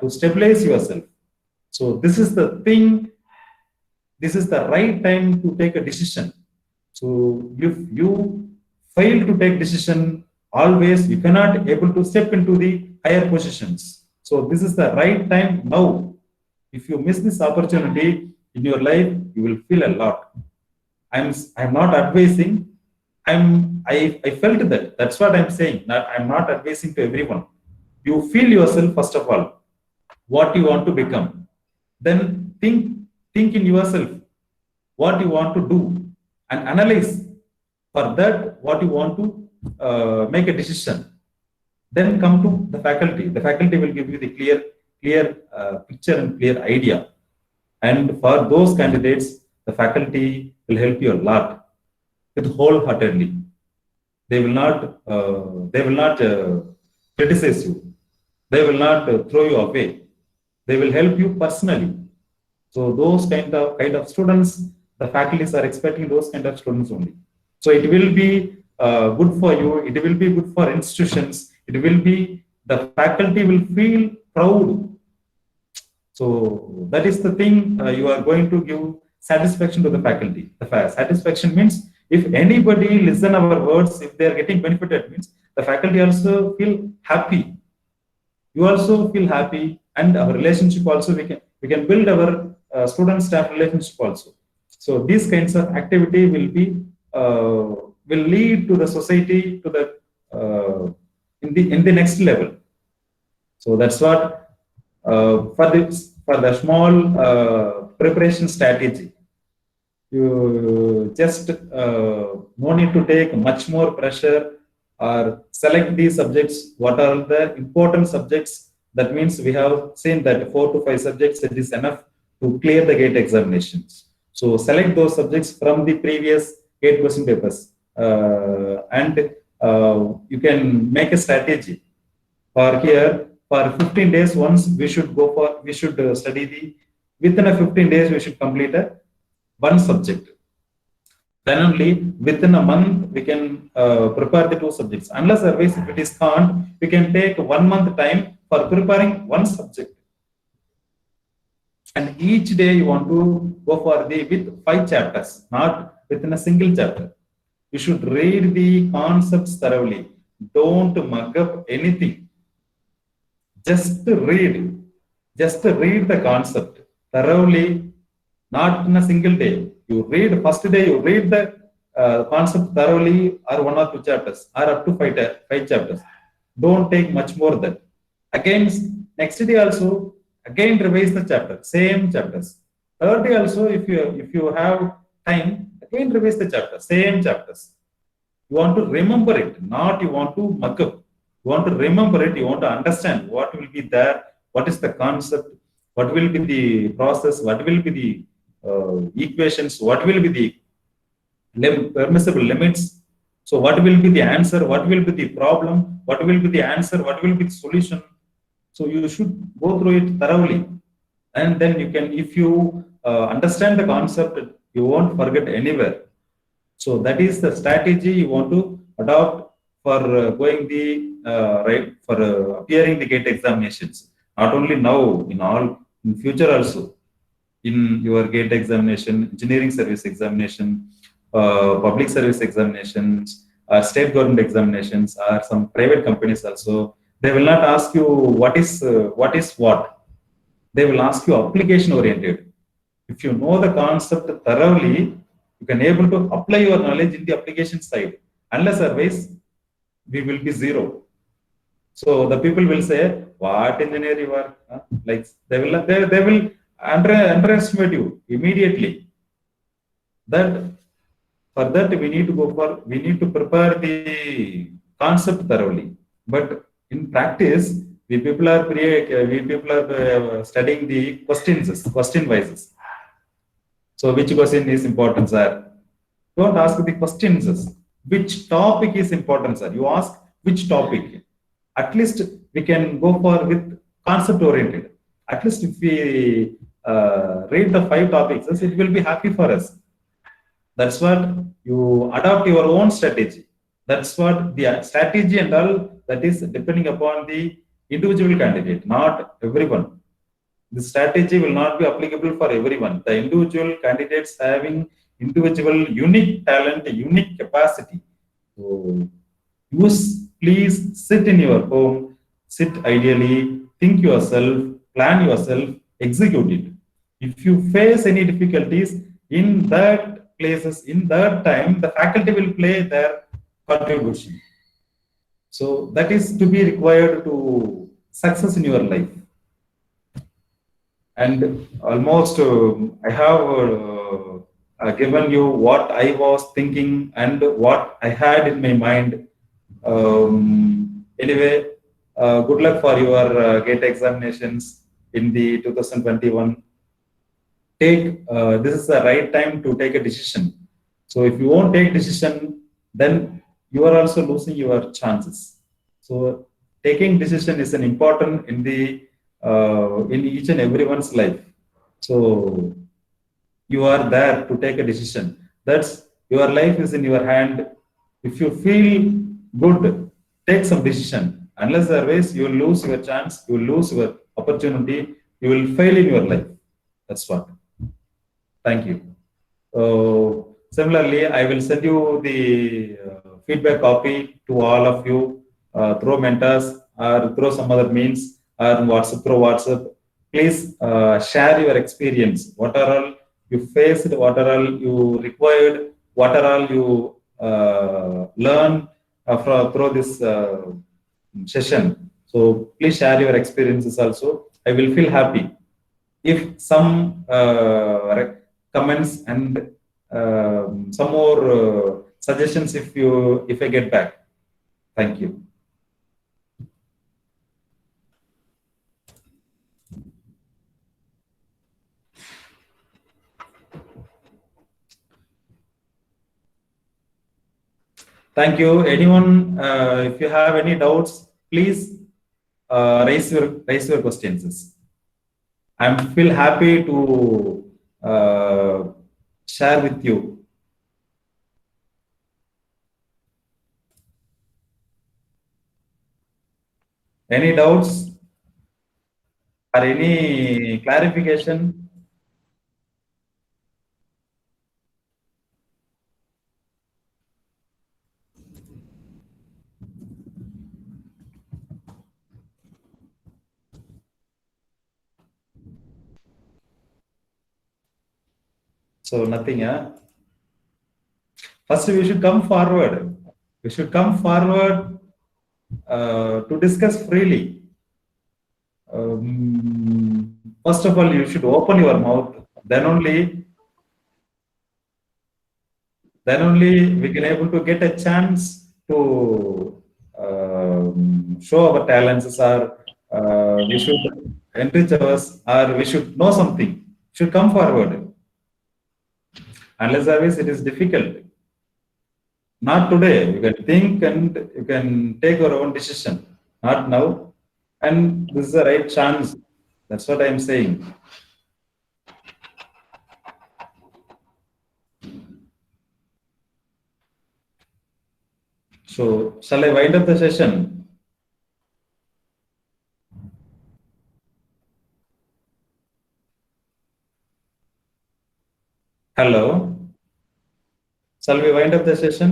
to stabilize yourself. So this is the thing, this is the right time to take a decision. So if you fail to take decision, always you cannot able to step into the higher positions. So this is the right time now. If you miss this opportunity in your life, you will feel a lot. I'm not advising. I felt that. That's what I'm saying. I'm not advising to everyone. You feel yourself first of all, what you want to become. Then think in yourself what you want to do and analyze for that what you want to make a decision. Then come to the faculty. The faculty will give you the clear picture and clear idea. And for those candidates, the faculty will help you a lot with wholeheartedly. They will not criticize you. They will not throw you away. They will help you personally. So those kind of students, the faculties are expecting those kind of students only. So it will be good for you. It will be good for institutions. It will be, the faculty will feel proud. So that is the thing, you are going to give satisfaction to the faculty. The satisfaction means if anybody listen our words, if they are getting benefited, means the faculty also feel happy. You also feel happy, and our relationship also we can build our student staff relationship also. So these kinds of activity will lead to the society to the in the next level. So that's what for the small preparation strategy. You just no need to take much more pressure or select these subjects. What are the important subjects? That means we have seen that 4 to 5 subjects is enough to clear the GATE examinations. So select those subjects from the previous GATE question papers, and you can make a strategy. For here, for 15 days, once we should study within a 15 days we should complete one subject. Then only within a month we can prepare the 2 subjects. Unless otherwise, if it is can't, we can take 1 month time for preparing one subject. And each day you want to go for with 5 chapters, not within a single chapter. You should read the concepts thoroughly. Don't mug up anything. Just read the concept thoroughly, not in a single day. You read first day, you read the concept thoroughly, or 1 or 2 chapters, or up to 5 chapters. Don't take much more than. Again, next day also, again revise the chapter, same chapters. Third day also, if you have time, again revise the chapter, same chapters. You want to remember it, not you want to mug up. You want to remember it, you want to understand what will be there, what is the concept, what will be the process, what will be the equations, what will be the permissible limits. So what will be the answer, what will be the problem, what will be the answer, what will be the solution. So you should go through it thoroughly. And then you can, if you understand the concept, you won't forget anywhere. So that is the strategy you want to adopt for going the appearing the GATE examinations. Not only now, in all in future also, in your GATE examination, engineering service examination, public service examinations, state government examinations, or some private companies also, they will not ask you what is what. They will ask you application oriented. If you know the concept thoroughly, you can able to apply your knowledge in the application side. Unless otherwise, we will be zero. So the people will say, "What engineer you are?" Huh? Like they will underestimate you immediately. That for that we need to prepare the concept thoroughly. But in practice, we people are studying the question wise. So which question is important, sir? Don't ask the questions. Which topic is important, sir? You ask which topic. At least we can go for with concept oriented. At least if we read the 5 topics, it will be happy for us. That's what you adopt your own strategy. That's what the strategy and all that is depending upon the individual candidate, not everyone. The strategy will not be applicable for everyone. The individual candidates having individual unique talent, unique capacity. So please sit in your home, sit ideally, think yourself, plan yourself, execute it. If you face any difficulties in that places, in that time, the faculty will play their contribution. So that is to be required to success in your life. And almost I have given you what I was thinking and what I had in my mind. Anyway, good luck for your GATE examinations in the 2021. This is the right time to take a decision. So if you won't take decision, then you are also losing your chances. So taking decision is an important in each and everyone's life. So you are there to take a decision. That's your life is in your hand. If you feel good, take some decision. Unless otherwise, you will lose your chance, you will lose your opportunity, you will fail in your life. That's what. Thank you. Similarly, I will send you the feedback copy to all of you through mentors or through some other means or WhatsApp through WhatsApp. Please share your experience. What are all you faced? What are all you required? What are all you learn through this session? So please share your experiences also. I will feel happy if some comments and some more suggestions if I get back. Thank you. Thank you. Anyone, if you have any doubts, please raise your questions. I'm feel happy to share with you. Any doubts or any clarification? So nothing, huh? First, we should come forward. We should come forward to discuss freely. First of all, you should open your mouth. Then only we can able to get a chance to show our talents, or we should enrich us, or we should know something. Should come forward. Unless otherwise, it is difficult. Not today. You can think and you can take your own decision. Not now. And this is the right chance. That's what I'm saying. So, shall I wind up the session? Hello. Shall we wind up the session?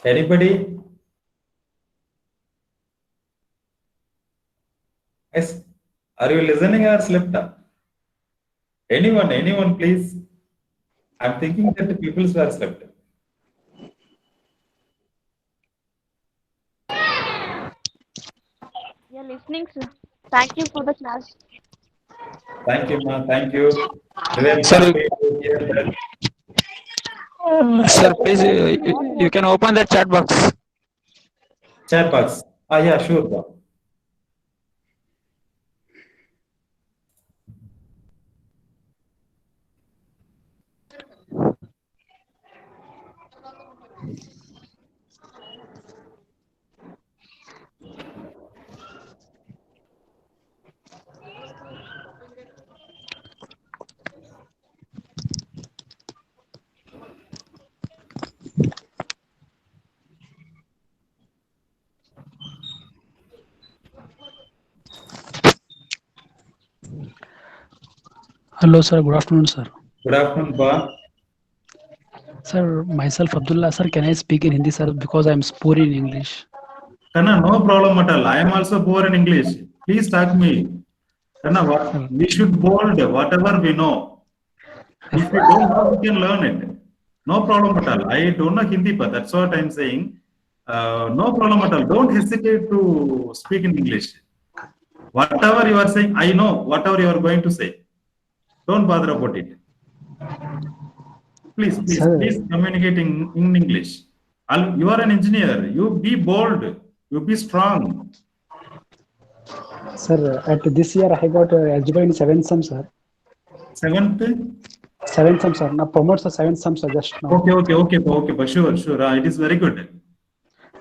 Anybody? Yes. Are you listening or slept? Anyone, please. I'm thinking that the people were slept. Yeah, listening, sir. Thank you for the class. Thank you, ma. Thank you. Very Sir, happy to hear that. sir, please, you can open the chat box. Chat box. Yeah, sure. Ma. Hello, sir. Good afternoon, sir. Good afternoon, Ba. Sir, myself Abdullah, sir. Can I speak in Hindi, sir? Because I'm poor in English. Kana, no problem at all. I am also poor in English. Please talk me. Kana, what Sir, we should bold whatever we know. yes, If we don't know, we can learn it. No problem at all. I don't know Hindi, but that's what I'm saying. No problem at all. Don't hesitate to speak in English. Whatever you are saying, I know whatever you are going to say. Don't bother about it. Please sir, communicate in English. You are an engineer. You be bold. You be strong. sir. At this year, I got eligible in seventh sem, sir. Seventh. Seventh sem, sir. Now promote the seventh sem, sir. Just now, Okay. But sure. It is very good.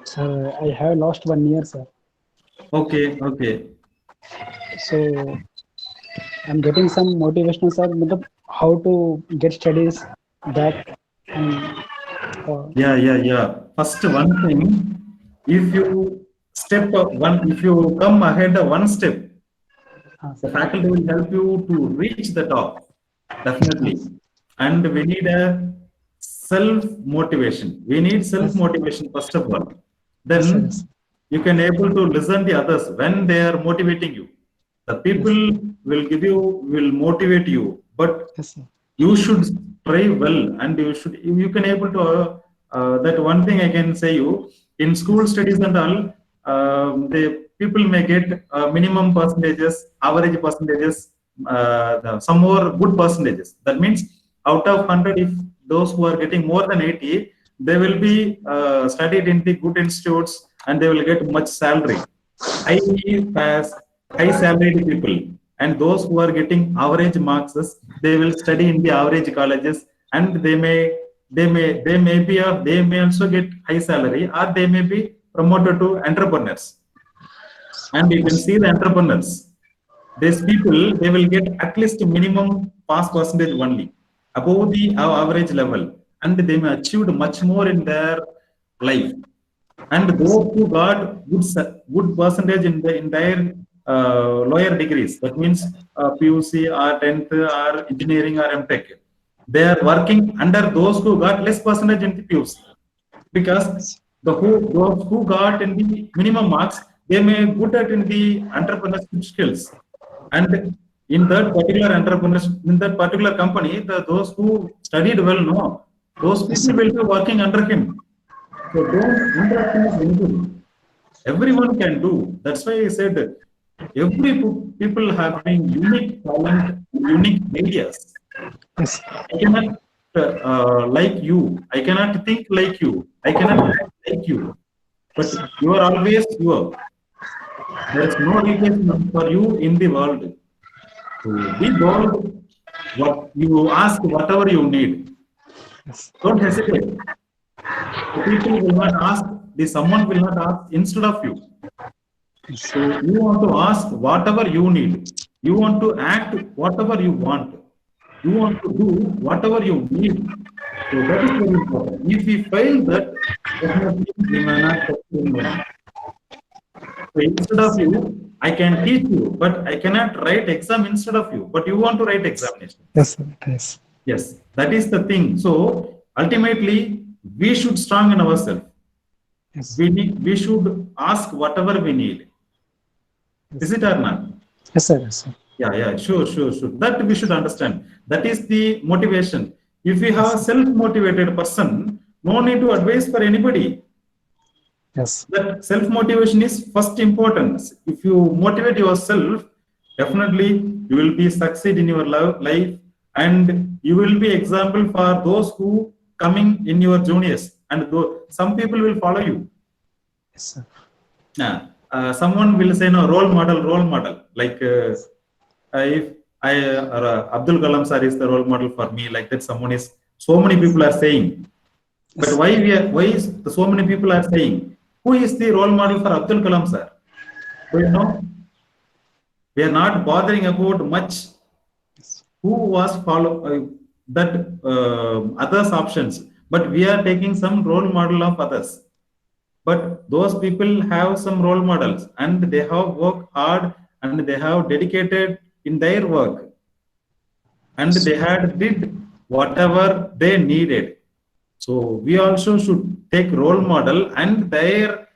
sir. I have lost 1 year, sir. Okay. So I'm getting some motivational, sir. matlab, how to get studies back and Yeah. First, one thing, if you come ahead one step, the sir. faculty will help you to reach the top, definitely. Yes, And we need a self motivation. We need self yes, motivation first of all. yes, sir. Then Yes, you can able to listen the others when they are motivating you. The people yes, will motivate you, but yes, sir. you should try well, and you can able to that one thing I can say you in school Yes, studies and all, the people may get minimum percentages, average percentages, some more good percentages. That means out of 100, if those who are getting more than 80, they will be studied in the good institutes and they will get much salary. High pass, high salaried people, and those who are getting average marks, they will study in the average colleges, and they may also get high salary, or they may be promoted to entrepreneurs. And you can yes, see the entrepreneurs. These people, they will get at least minimum pass percentage only, above the average level, and they may achieve much more in their life. And yes, those who got good percentage in the entire lower degrees, that means PUC or 10th or engineering or MTech, they are working under those who got less percentage in the PUC, because those who got in the minimum marks, they may good at in the entrepreneurship skills, and in that particular entrepreneurship, in that particular company, those who studied well, no, those yes, people sir. will be working under him. So don't underestimate anything. Everyone can do. That's why I said every people having unique talent, unique ideas. Yes, I cannot like you. I cannot think like you. I cannot act like you. But you are always you. There is no replacement for you in the world. So be bold. What you ask, whatever you need. yes, Don't hesitate. The people will not ask. The someone will not ask instead of you. yes, So you want to ask whatever you need. You want to act whatever you want. You want to do whatever you need. So that is very important. If we fail that, definitely we may not succeed in life. So instead of you, I can teach you, but I cannot write exam instead of you. But you want to write examination. Yes, sir. Yes. Yes, that is the thing. So ultimately, we should strengthen ourselves. Yes. We should ask whatever we need. Yes. Is it or not? Yes, sir. Yes, sir. Yeah, sure. That we should understand. That is the motivation. If we have a self-motivated person, no need to advise for anybody. Yes. That self-motivation is first importance. If you motivate yourself, definitely you will be succeed in your life, and you will be example for those who coming in your juniors, and some people will follow you. Yes, sir. Someone will say no, role model. Like if I Abdul Kalam sir is the role model for me, like that someone is, so many people are saying. But Yes. why is so many people are saying? Who is the role model for Abdul Kalam sir? Do you know? We are not bothering about much who was follow that others options, but we are taking some role model of others. But those people have some role models, and they have worked hard, and they have dedicated in their work, and they had did whatever they needed. So we also should take role model and their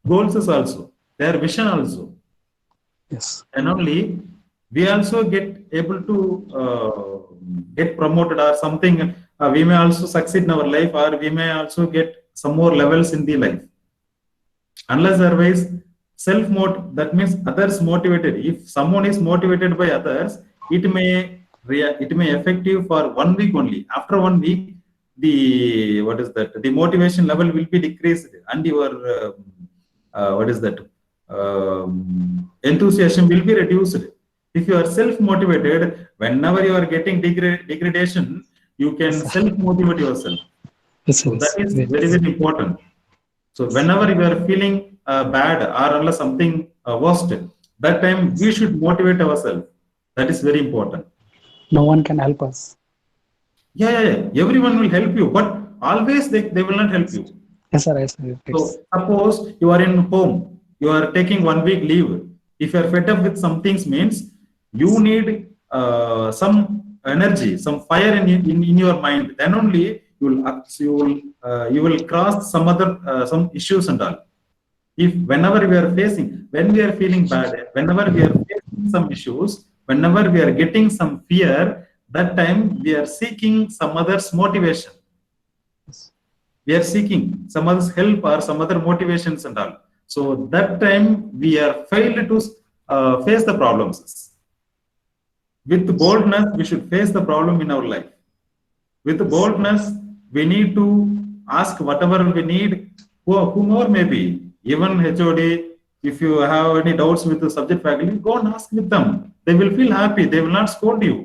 goals is also, their vision also. Yes. And only we also get able to get promoted or something. We may also succeed in our life, or we may also get some more levels in the life. Unless otherwise, that means others motivated. If someone is motivated by others, it may effective for 1 week only. After 1 week, the motivation level will be decreased, and your enthusiasm will be reduced. If you are self-motivated, whenever you are getting degradation, you can self-motivate yourself. Yes, So sir. that is Yes. very, very important. So whenever you are feeling bad or unless something worst, that time we should motivate ourselves. That is very important. No one can help us. Yeah. Everyone will help you, but always they will not help you. Yes, sir. Yes, sir. So suppose you are in home, you are taking 1 week leave. If you are fed up with some things, means you need some energy, some fire in your mind. Then only you will cross some other some issues and all. If whenever when we are feeling bad, whenever we are facing some issues, whenever we are getting some fear, that time we are seeking some other's motivation. We are seeking some other's help or some other motivations and all. So that time we are failed to face the problems. With boldness, we should face the problem in our life. With boldness, we need to ask whatever we need, whomever may be, even HOD. If you have any doubts with the subject faculty, go and ask with them. They will feel happy. They will not scold you.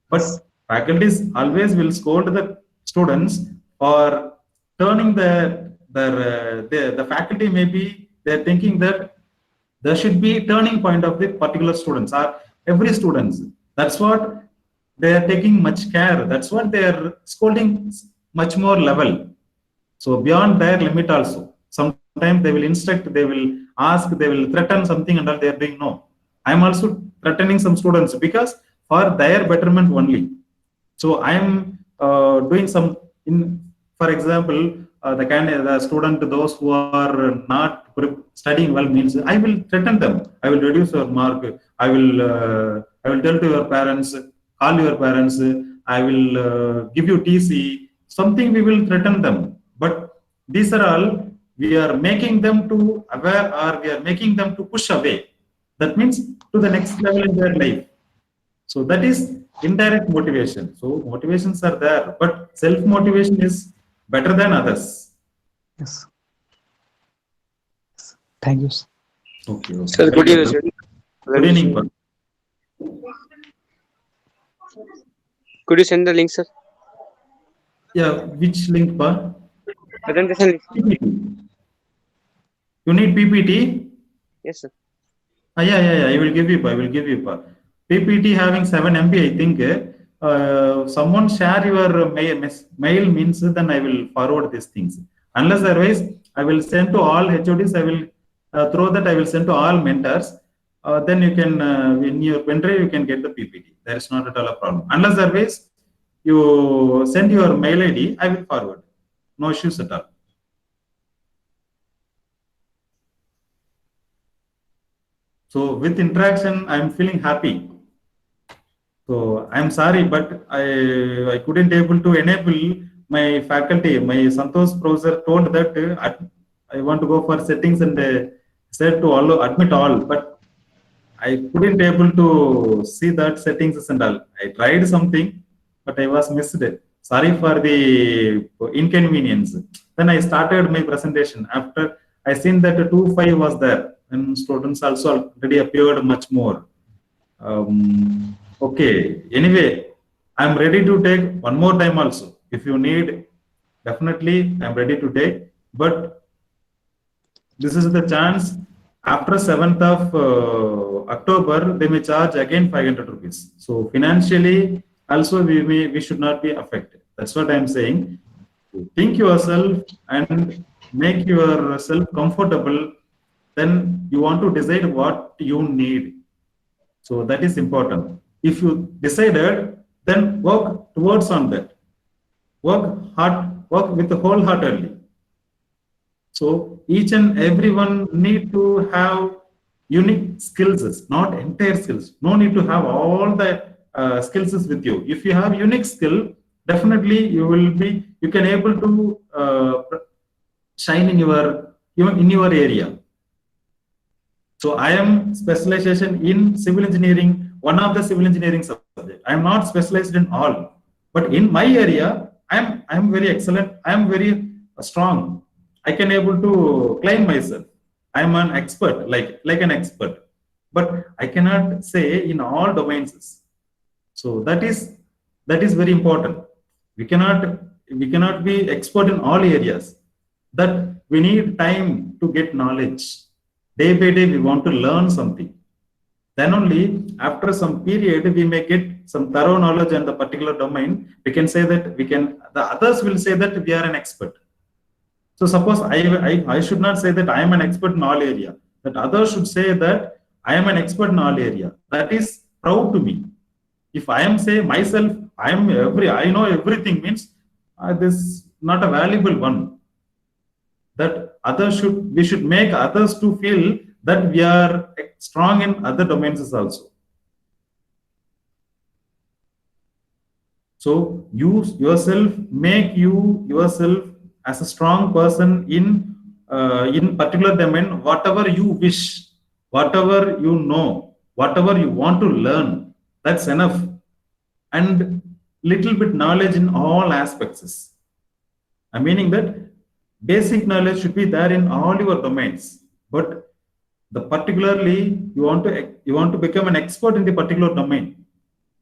But faculties always will scold the students for turning the faculty. Maybe they're thinking that there should be turning point of the particular students or every students. That's what they are taking much care. That's what they are scolding much more level. So beyond their limit also. Sometimes they will instruct, they will ask, they will threaten something and all they are doing. No, I am also threatening some students because for their betterment only. So I am doing some for example, the student, those who are not studying well, means I will threaten them. I will reduce your mark. I will tell to your parents, call your parents. I will give you TC. Something we will threaten them. But these are all we are making them to aware, or we are making them to push away. That means to the next level in their life. So that is indirect motivation. So motivations are there, but self-motivation is better than others. Yes. Thank you. Okay. Sir, good evening, sir. Good evening. Could you send the link, sir? Yeah, which link, pa? Presentation link. PPT. You need PPT? Yes, sir. Yeah. I will give you, pa. PPT having 7 MB, I think. Someone share your mail means then I will forward these things. Unless otherwise, I will send to all HODs. I will through that I will send to all mentors. Then you can in your pen drive you can get the PPT. There is not at all a problem. Unless otherwise, you send your mail ID. I will forward. No issues at all. So with interaction, I'm feeling happy. So I'm sorry, but I couldn't able to enable my faculty. My Santosh professor told that I want to go for settings and said to all admit all, but I couldn't able to see that settings and all. I tried something, but I was missed. Sorry for the inconvenience. Then I started my presentation. After I seen that 2.5 was there, and students also already appeared much more. Okay. Anyway, I'm ready to take one more time also. If you need, definitely I'm ready to take. But this is the chance. After 7th of October, they may charge again 500 rupees. So financially, also we should not be affected. That's what I'm saying. Think yourself and make yourself comfortable. Then you want to decide what you need. So that is important. If you decided, then work towards on that. Work hard, work with the wholeheartedly. So each and everyone need to have unique skills, not entire skills. No need to have all the skills with you. If you have unique skill, definitely you can able to shine in your area. So I am specialization in civil engineering, one of the civil engineering subject. I am not specialized in all, but in my area, I am very excellent. I am very strong. I can able to claim myself. I am an expert, like an expert, but I cannot say in all domains. So that is very important. We cannot be expert in all areas. That we need time to get knowledge. Day by day, we want to learn something. Then only after some period, we may get some thorough knowledge in the particular domain. We can say that the others will say that we are an expert. So suppose I should not say that I am an expert in all area. That others should say that I am an expert in all area. That is proud to me. If I am say myself, I know everything means this not a valuable one. That we should make others to feel that we are strong in other domains also. So make yourself as a strong person in particular domain, whatever you wish, whatever you know, whatever you want to learn, that's enough. And little bit knowledge in all aspects. I'm meaning that basic knowledge should be there in all your domains, but particularly you want to become an expert in the particular domain.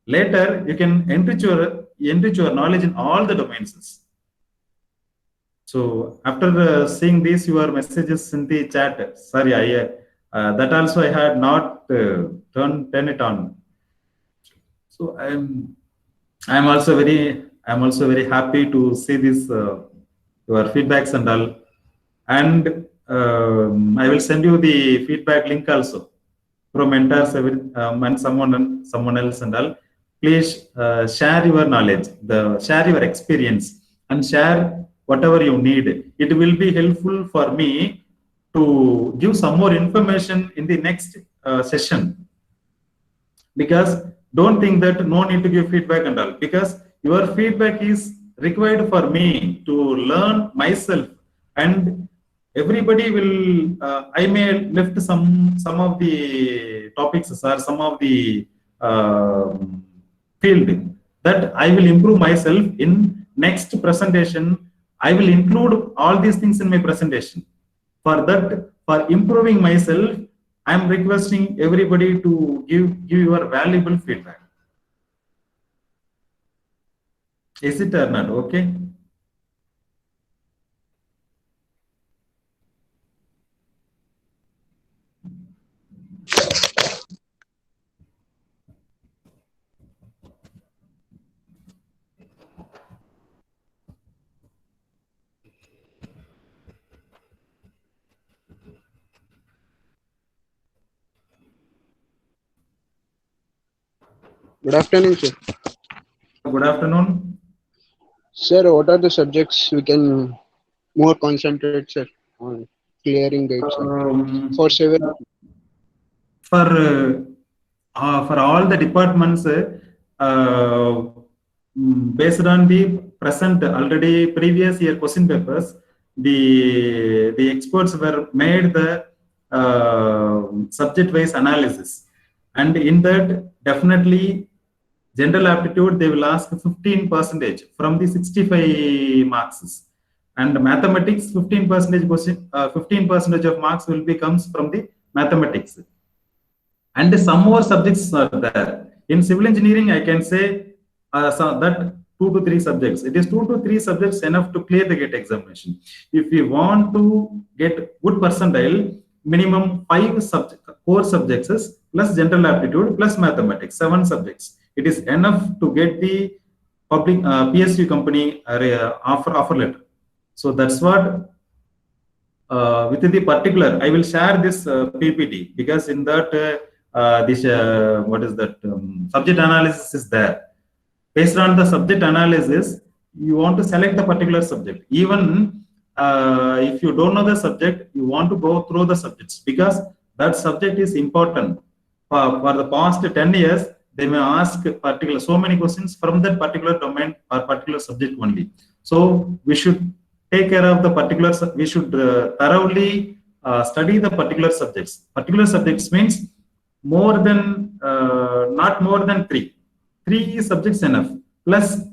Later, you can enrich your knowledge in all the domains. So after seeing these your messages in the chat, sorry, that also I had not turn it on. So I'm also very happy to see this your feedbacks and all, and I will send you the feedback link also from mentors and someone else and all. Please share your knowledge, share your experience, and share whatever you need. It will be helpful for me to give some more information in the next session. Because don't think that no need to give feedback and all, because your feedback is required for me to learn myself, and everybody will I may lift some of the topics or some of the field that I will improve myself in next presentation. I will include all these things in my presentation. For that, for improving myself, I am requesting everybody to give your valuable feedback. Is it or not? Okay. Good afternoon, sir. Good afternoon. Sir, what are the subjects we can more concentrate, sir, on clearing gates, sir? For several. For all the departments, based on the present already previous year question papers, the experts were made the subject wise analysis, and in that definitely general aptitude they will ask 15% from the 65 marks, and mathematics 15% question 15% of marks will be comes from the mathematics, and some more subjects are there. In civil engineering, I can say that 2 to 3 subjects. It is 2 to 3 subjects enough to clear the GATE examination. If we want to get good percentile, minimum 5 core subjects plus general aptitude plus mathematics, 7 subjects. It is enough to get the public PSU company offer letter. So that's what. Within the particular, I will share this PPT, because in that this what is that subject analysis is there. Based on the subject analysis, you want to select the particular subject. Even if you don't know the subject, you want to go through the subjects, because that subject is important. For the past 10 years, they may ask particular so many questions from that particular domain or particular subject only. So we should take care of the particular. We should thoroughly study the particular subjects. Particular subjects means more than not more than 3 subjects enough, plus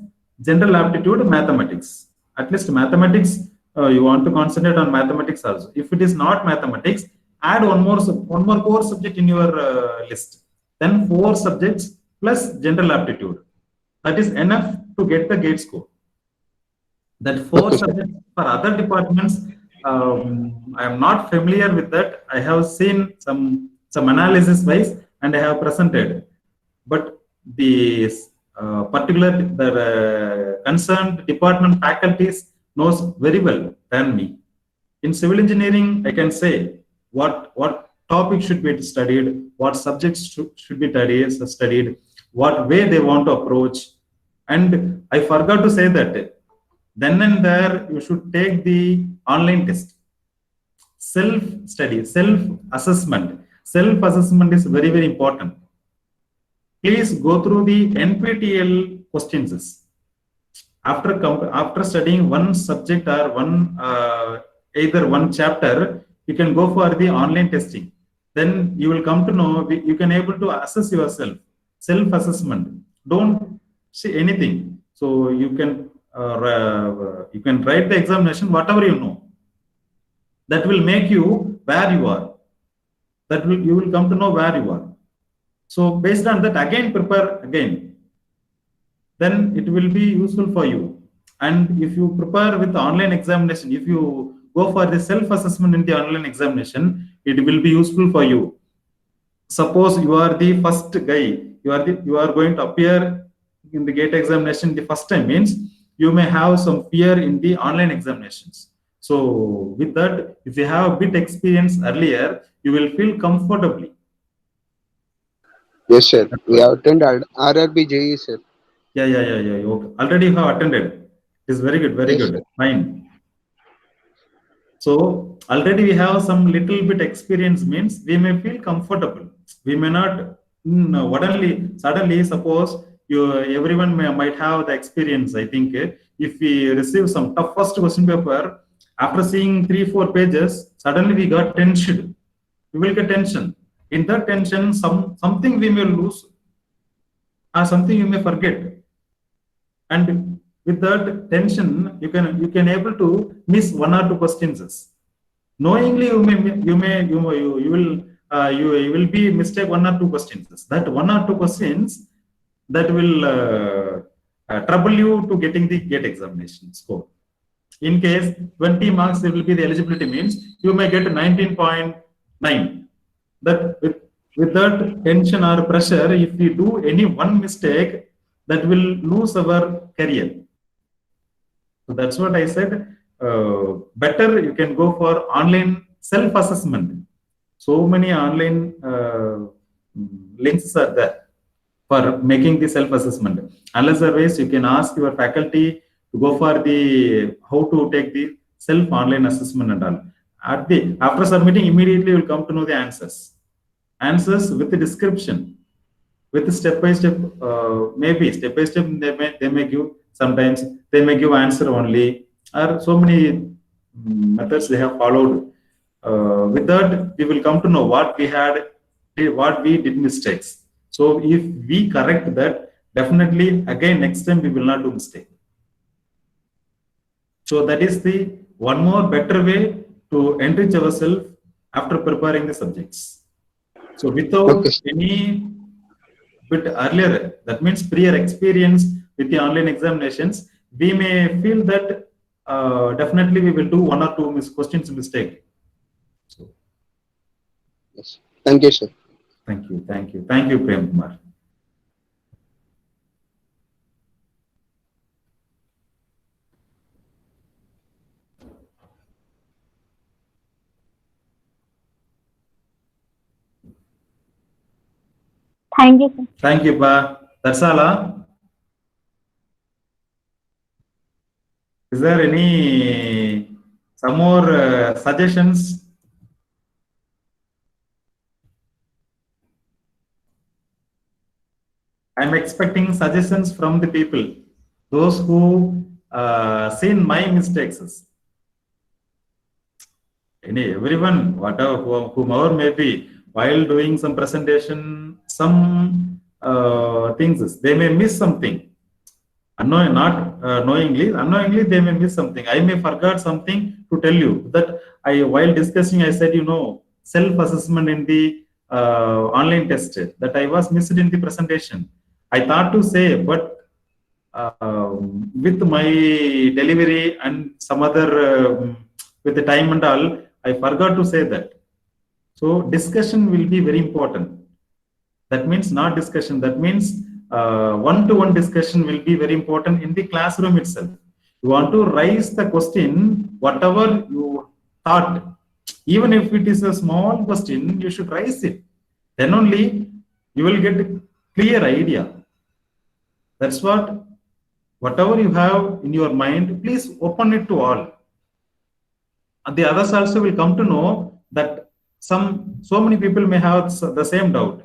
general aptitude, mathematics. At least mathematics, you want to concentrate on mathematics also. If it is not mathematics, add one more core subject in your list. Then 4 subjects plus general aptitude. That is enough to get the GATE score. That 4 subjects for other departments, I am not familiar with that. I have seen some analysis wise and I have presented, but the concerned department faculties knows very well than me. In civil engineering, I can say what topic should be studied, what subjects should be studied, what way they want to approach. And I forgot to say that then and there you should take the online test. Self-study, self-assessment. Self-assessment is very, very important. Please go through the NPTEL questions. After studying one subject or either one chapter, you can go for the online testing. Then you will come to know, you can able to assess yourself. Self-assessment. Don't say anything. So you can write the examination whatever you know. That will make you where you are. You will come to know where you are. So based on that, again prepare again. Then it will be useful for you. And if you prepare with the online examination, if you go for the self-assessment in the online examination, it will be useful for you. Suppose you are the first guy, you are going to appear in the GATE examination the first time, means you may have some fear in the online examinations. So with that, if you have a bit experience earlier, you will feel comfortably. Yes, sir. We have attended RRB JE, sir. Yeah. Okay. Already you have attended. It is very good, very Yes, good. sir. Fine. So already we have some little bit experience, means we may feel comfortable. We may not suddenly suppose everyone might have the experience. I think if we receive some toughest question paper, after seeing 3-4 pages, suddenly we got tension. We will get tension. In that tension, something we may lose, or something you may forget. And with that tension, you can able to miss 1 or 2 questions. Knowingly, you will be mistake 1 or 2 questions. That 1 or 2 questions that will trouble you to getting the GATE examination score. In case 20 marks, there will be the eligibility, means you may get 19.9. That with that tension or pressure, if we do any one mistake, that will lose our career. So that's what I said. Better you can go for online self-assessment. So many online links are there. for making the self-assessment. Unless otherwise, you can ask your faculty to go for the how to take the self-online assessment and all. After submitting, immediately you will come to know the answers. Answers with the description, with the step-by-step, maybe step-by-step they may give, sometimes they may give answer only, or so many methods they have followed. With that, we will come to know what we did mistakes. So if we correct that, definitely again next time we will not do mistake. So that is the one more better way to enrich ourselves after preparing the subjects. So without Okay. any bit earlier, that means prior experience with the online examinations, we may feel that definitely we will do one or two questions mistake. So Yes. Thank you, sir. Thank you, Prem Kumar. Thank you, sir. Thank you, Pa. That's all. Is there any some more suggestions? I'm expecting suggestions from the people, those who seen my mistakes. Everyone, whatever, whomever may be, while doing some presentation, some things, they may miss something. Unknowingly, they may miss something. I may forgot something to tell you that while discussing, I said, self-assessment in the online test that I was missed in the presentation. I thought to say, but with my delivery and some other, with the time and all, I forgot to say that. So discussion will be very important. That means not discussion. That means one-to-one discussion will be very important in the classroom itself. You want to raise the question, whatever you thought, even if it is a small question, you should raise it. Then only you will get a clear idea. That's what, whatever you have in your mind, please open it to all. And the others also will come to know that so many people may have the same doubt.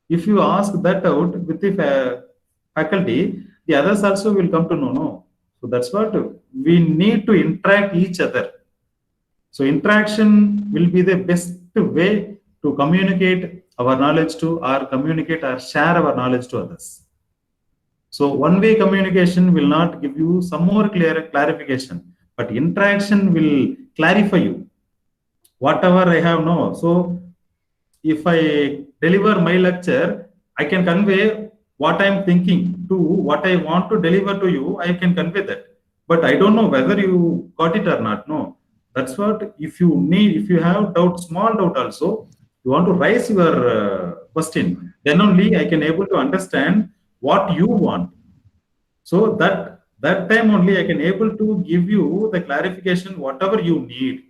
If you ask that doubt with the faculty, the others also will come to know. No. So that's what we need to interact each other. So interaction will be the best way to communicate our knowledge to, or communicate or share our knowledge to others. So one-way communication will not give you some more clarification, but interaction will clarify you. Whatever I have known. So if I deliver my lecture, I can convey what I'm thinking to what I want to deliver to you. I can convey that, but I don't know whether you got it or not. No, that's what. If you have doubt, small doubt also, you want to raise your question. Then only I can able to understand what you want. So that time only I can able to give you the clarification whatever you need.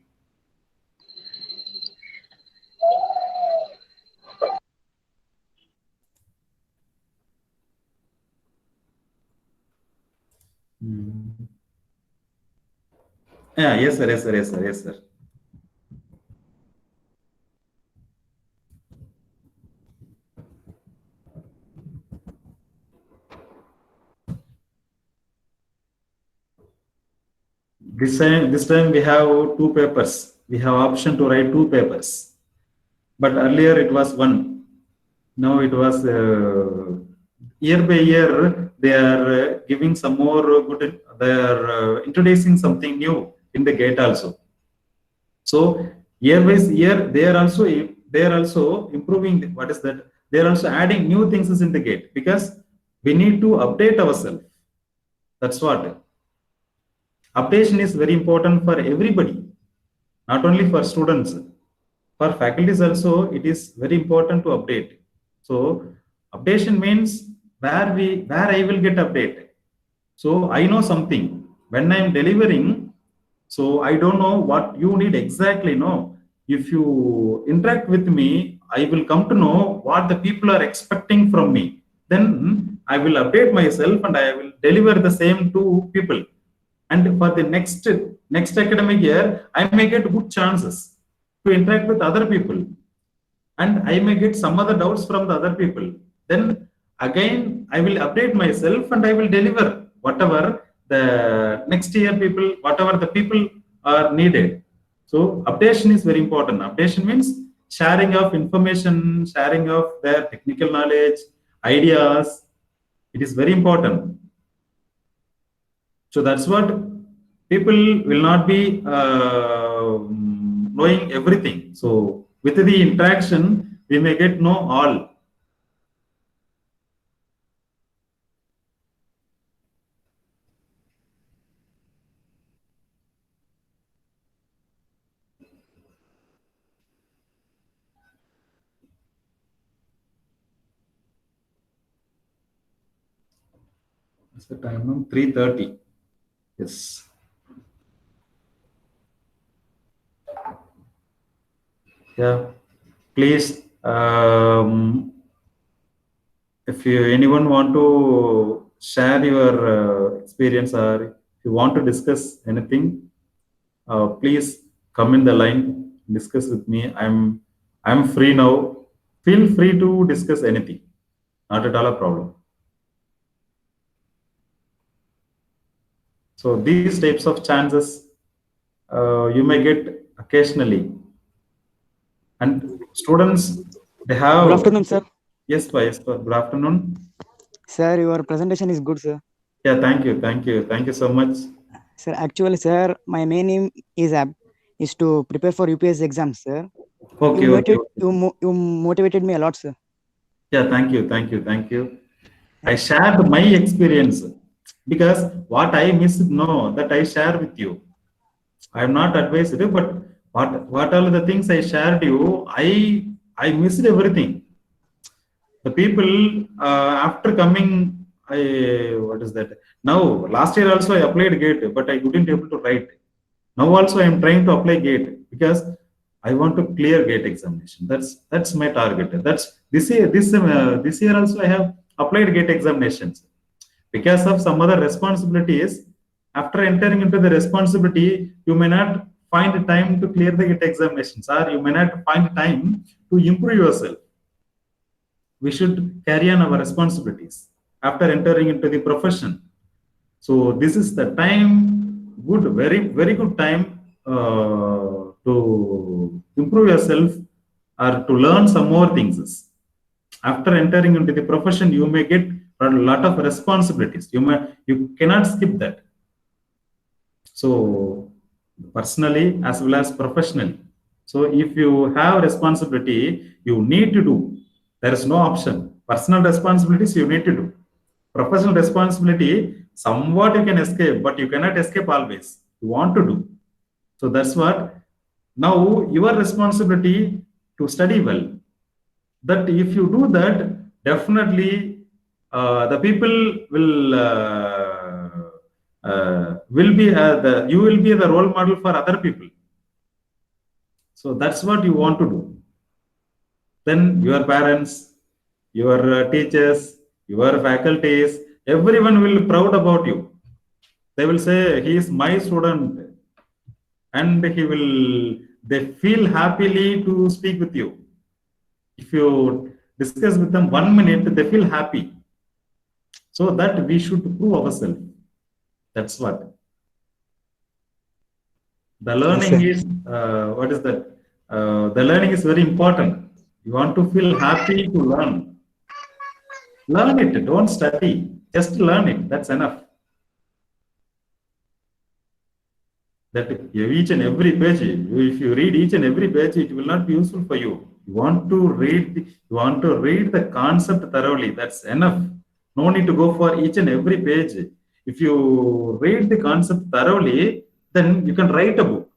Yeah, yes, sir. This time we have two papers. We have option to write two papers, but earlier it was one. Now it was year by year they are giving some more good. They are introducing something new in the gate also. So year by year they are also improving. What is that? They are also adding new things in the gate because we need to update ourselves. That's what. Updation is very important for everybody, not only for students. For faculties also, it is very important to update. So updation means where I will get update. So I know something when I am delivering. So I don't know what you need exactly. No, if you interact with me, I will come to know what the people are expecting from me. then I will update myself and I will deliver the same to people. And for the next academic year, I may get good chances to interact with other people, and I may get some other doubts from the other people. Then again, I will update myself and I will deliver whatever the next year people, whatever the people are needed. So updation is very important. Updation means sharing of information, sharing of their technical knowledge, ideas. It is very important. So that's what people will not be knowing everything. So with the interaction, we may get know all. What's the time now? 3:30. Yes. Yeah. Please, if anyone want to share your experience, or if you want to discuss anything, please come in the line, discuss with me. I'm free now. Feel free to discuss anything. Not at all a problem. So these types of chances you may get occasionally. And students, they have. Good afternoon, sir. Yes, yes, good afternoon. Sir, your presentation is good, sir. Yeah, thank you so much. Sir, actually, sir, my main aim is to prepare for UPSC exams, sir. Okay, you motivated me a lot, sir. Yeah, thank you. I shared my experience, because what I missed, that I share with you. I am not advised, but what all the things I shared you, I missed everything. The people after coming, what is that? Now, last year also I applied GATE, but I couldn't able to write. Now also I am trying to apply GATE because I want to clear GATE examination. That's my target. That's this year also I have applied GATE examinations. Because of some other responsibilities, after entering into the responsibility, you may not find time to clear the GATE examinations, or you may not find time to improve yourself. We should carry on our responsibilities after entering into the profession. So this is the time, very, very good time to improve yourself or to learn some more things. After entering into the profession, you may get a lot of responsibilities. You cannot skip that. So personally as well as professionally. So if you have responsibility, you need to do. There is no option. Personal responsibilities you need to do. Professional responsibility, somewhat you can escape, but you cannot escape always. You want to do. So that's what. Now your responsibility to study well. That if you do that, definitely the people will be you will be the role model for other people. So that's what you want to do. Then your parents, your teachers, your faculties, everyone will be proud about you. They will say, he is my student, and they feel happily to speak with you. If you discuss with them 1 minute, they feel happy. So that we should prove ourselves. That's what. The learning is, what is that? The learning is very important. You want to feel happy to learn. Learn it, don't study. Just learn it, that's enough. That each and every page, if you read each and every page, it will not be useful for you. You want to read the concept thoroughly, that's enough. No need to go for each and every page. If you read the concept thoroughly, then you can write a book.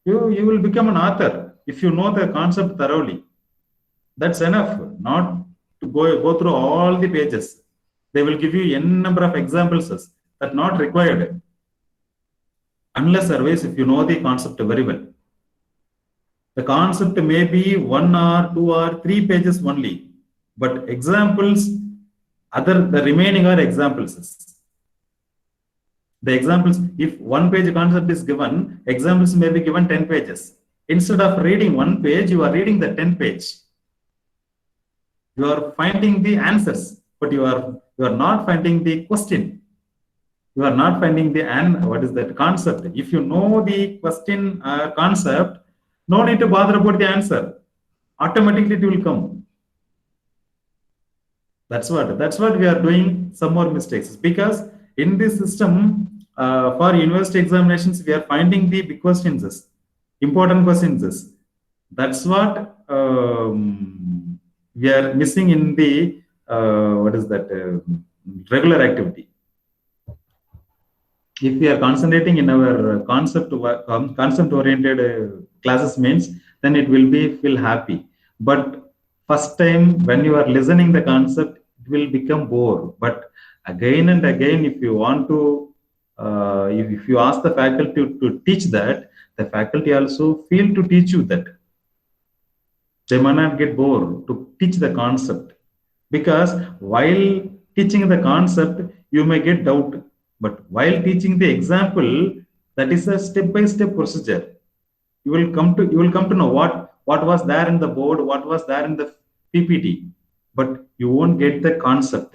You will become an author if you know the concept thoroughly. That's enough. Not to go through all the pages. They will give you n number of examples that not required. Unless otherwise, if you know the concept very well. The concept may be 1 or 2 or 3 pages only, but examples The remaining are examples. The examples, if 1 page concept is given, examples may be given 10 pages. Instead of reading 1 page, you are reading the 10 page. You are finding the answers, but you are not finding the question. You are not finding the what is that concept. If you know the question concept, no need to bother about the answer. Automatically it will come. That's what we are doing. Some more mistakes, because in this system for university examinations we are finding the big questions, important questions. That's what we are missing in the what is that regular activity. If we are concentrating in our concept oriented classes means, then it will feel happy. But first time when you are listening the concept, it will become bore. But again and again, if you want to if you ask the faculty to teach that, the faculty also feel to teach you that. They might not get bored to teach the concept, because while teaching the concept you may get doubt, but while teaching the example, that is a step-by-step procedure. You will come to know what was there in the board, what was there in the PPT, but you won't get the concept.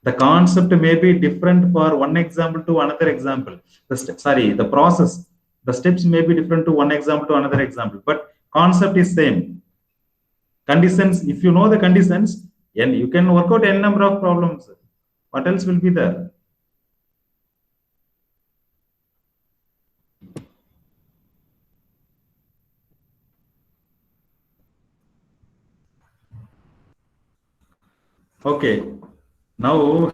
The concept may be different for one example to another example. The process, the steps may be different to one example to another example, but concept is same. Conditions, if you know the conditions, and you can work out n number of problems. What else will be there? Okay, now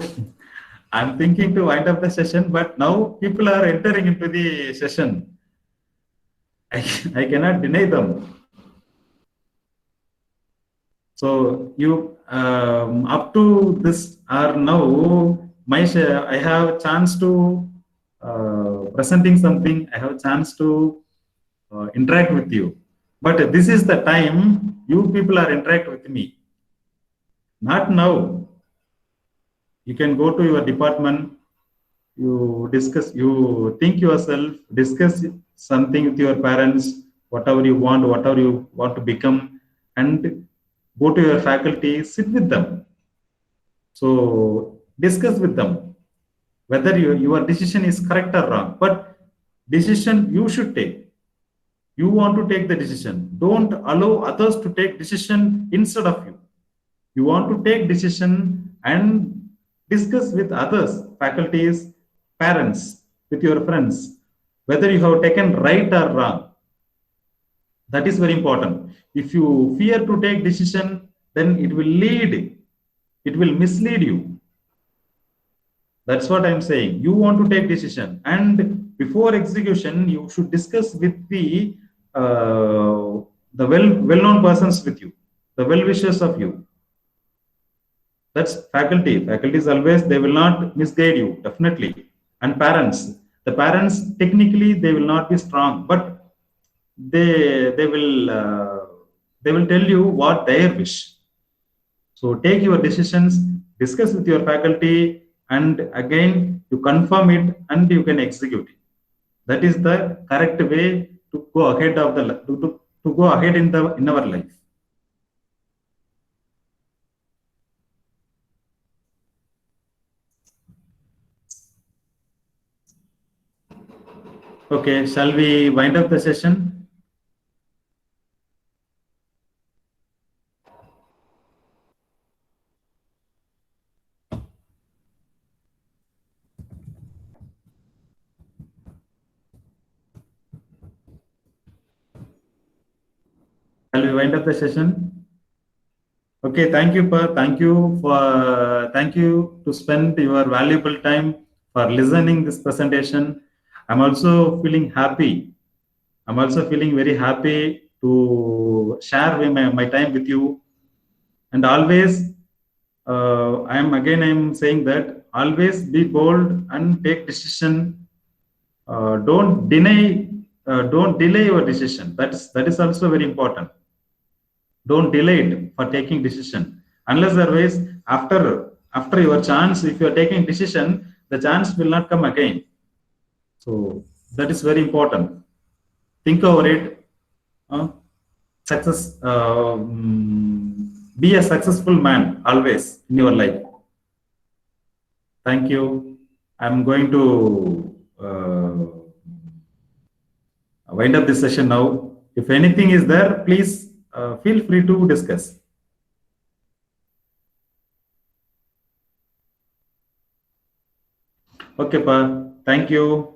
I'm thinking to wind up the session, but now people are entering into the session. I cannot deny them. So you up to this hour now, I have a chance to presenting something. I have a chance to interact with you. But this is the time you people are interact with me. Not now. You can go to your department, you discuss, you think yourself, discuss something with your parents, whatever you want to become, and go to your faculty, sit with them. So discuss with them whether your decision is correct or wrong. But decision you should take. You want to take the decision. Don't allow others to take decision instead of you. You want to take decision and discuss with others, faculties, parents, with your friends, whether you have taken right or wrong. That is very important. If you fear to take decision, then it will mislead you. That's what I'm saying. You want to take decision, and before execution, you should discuss with the well-known persons with you, the well-wishers of you. That's faculty. Faculties always, they will not misguide you, definitely. And parents, the parents technically they will not be strong, but they will tell you what their wish. So take your decisions, discuss with your faculty, and again you confirm it and you can execute it. That is the correct way to go ahead of the to go ahead in our life. Okay, shall we wind up the session? Shall we wind up the session? Okay, thank you to spend your valuable time for listening this presentation. I'm also feeling happy. I'm also feeling very happy to share my time with you. And always, I'm saying that always be bold and take decision. Don't delay your decision. That is also very important. Don't delay it for taking decision. Unless otherwise, after After your chance, if you are taking decision, the chance will not come again. So that is very important. Think over it. Success. Be a successful man always in your life. Thank you. I'm going to wind up this session now. If anything is there, please feel free to discuss. Okay, Pa. Thank you.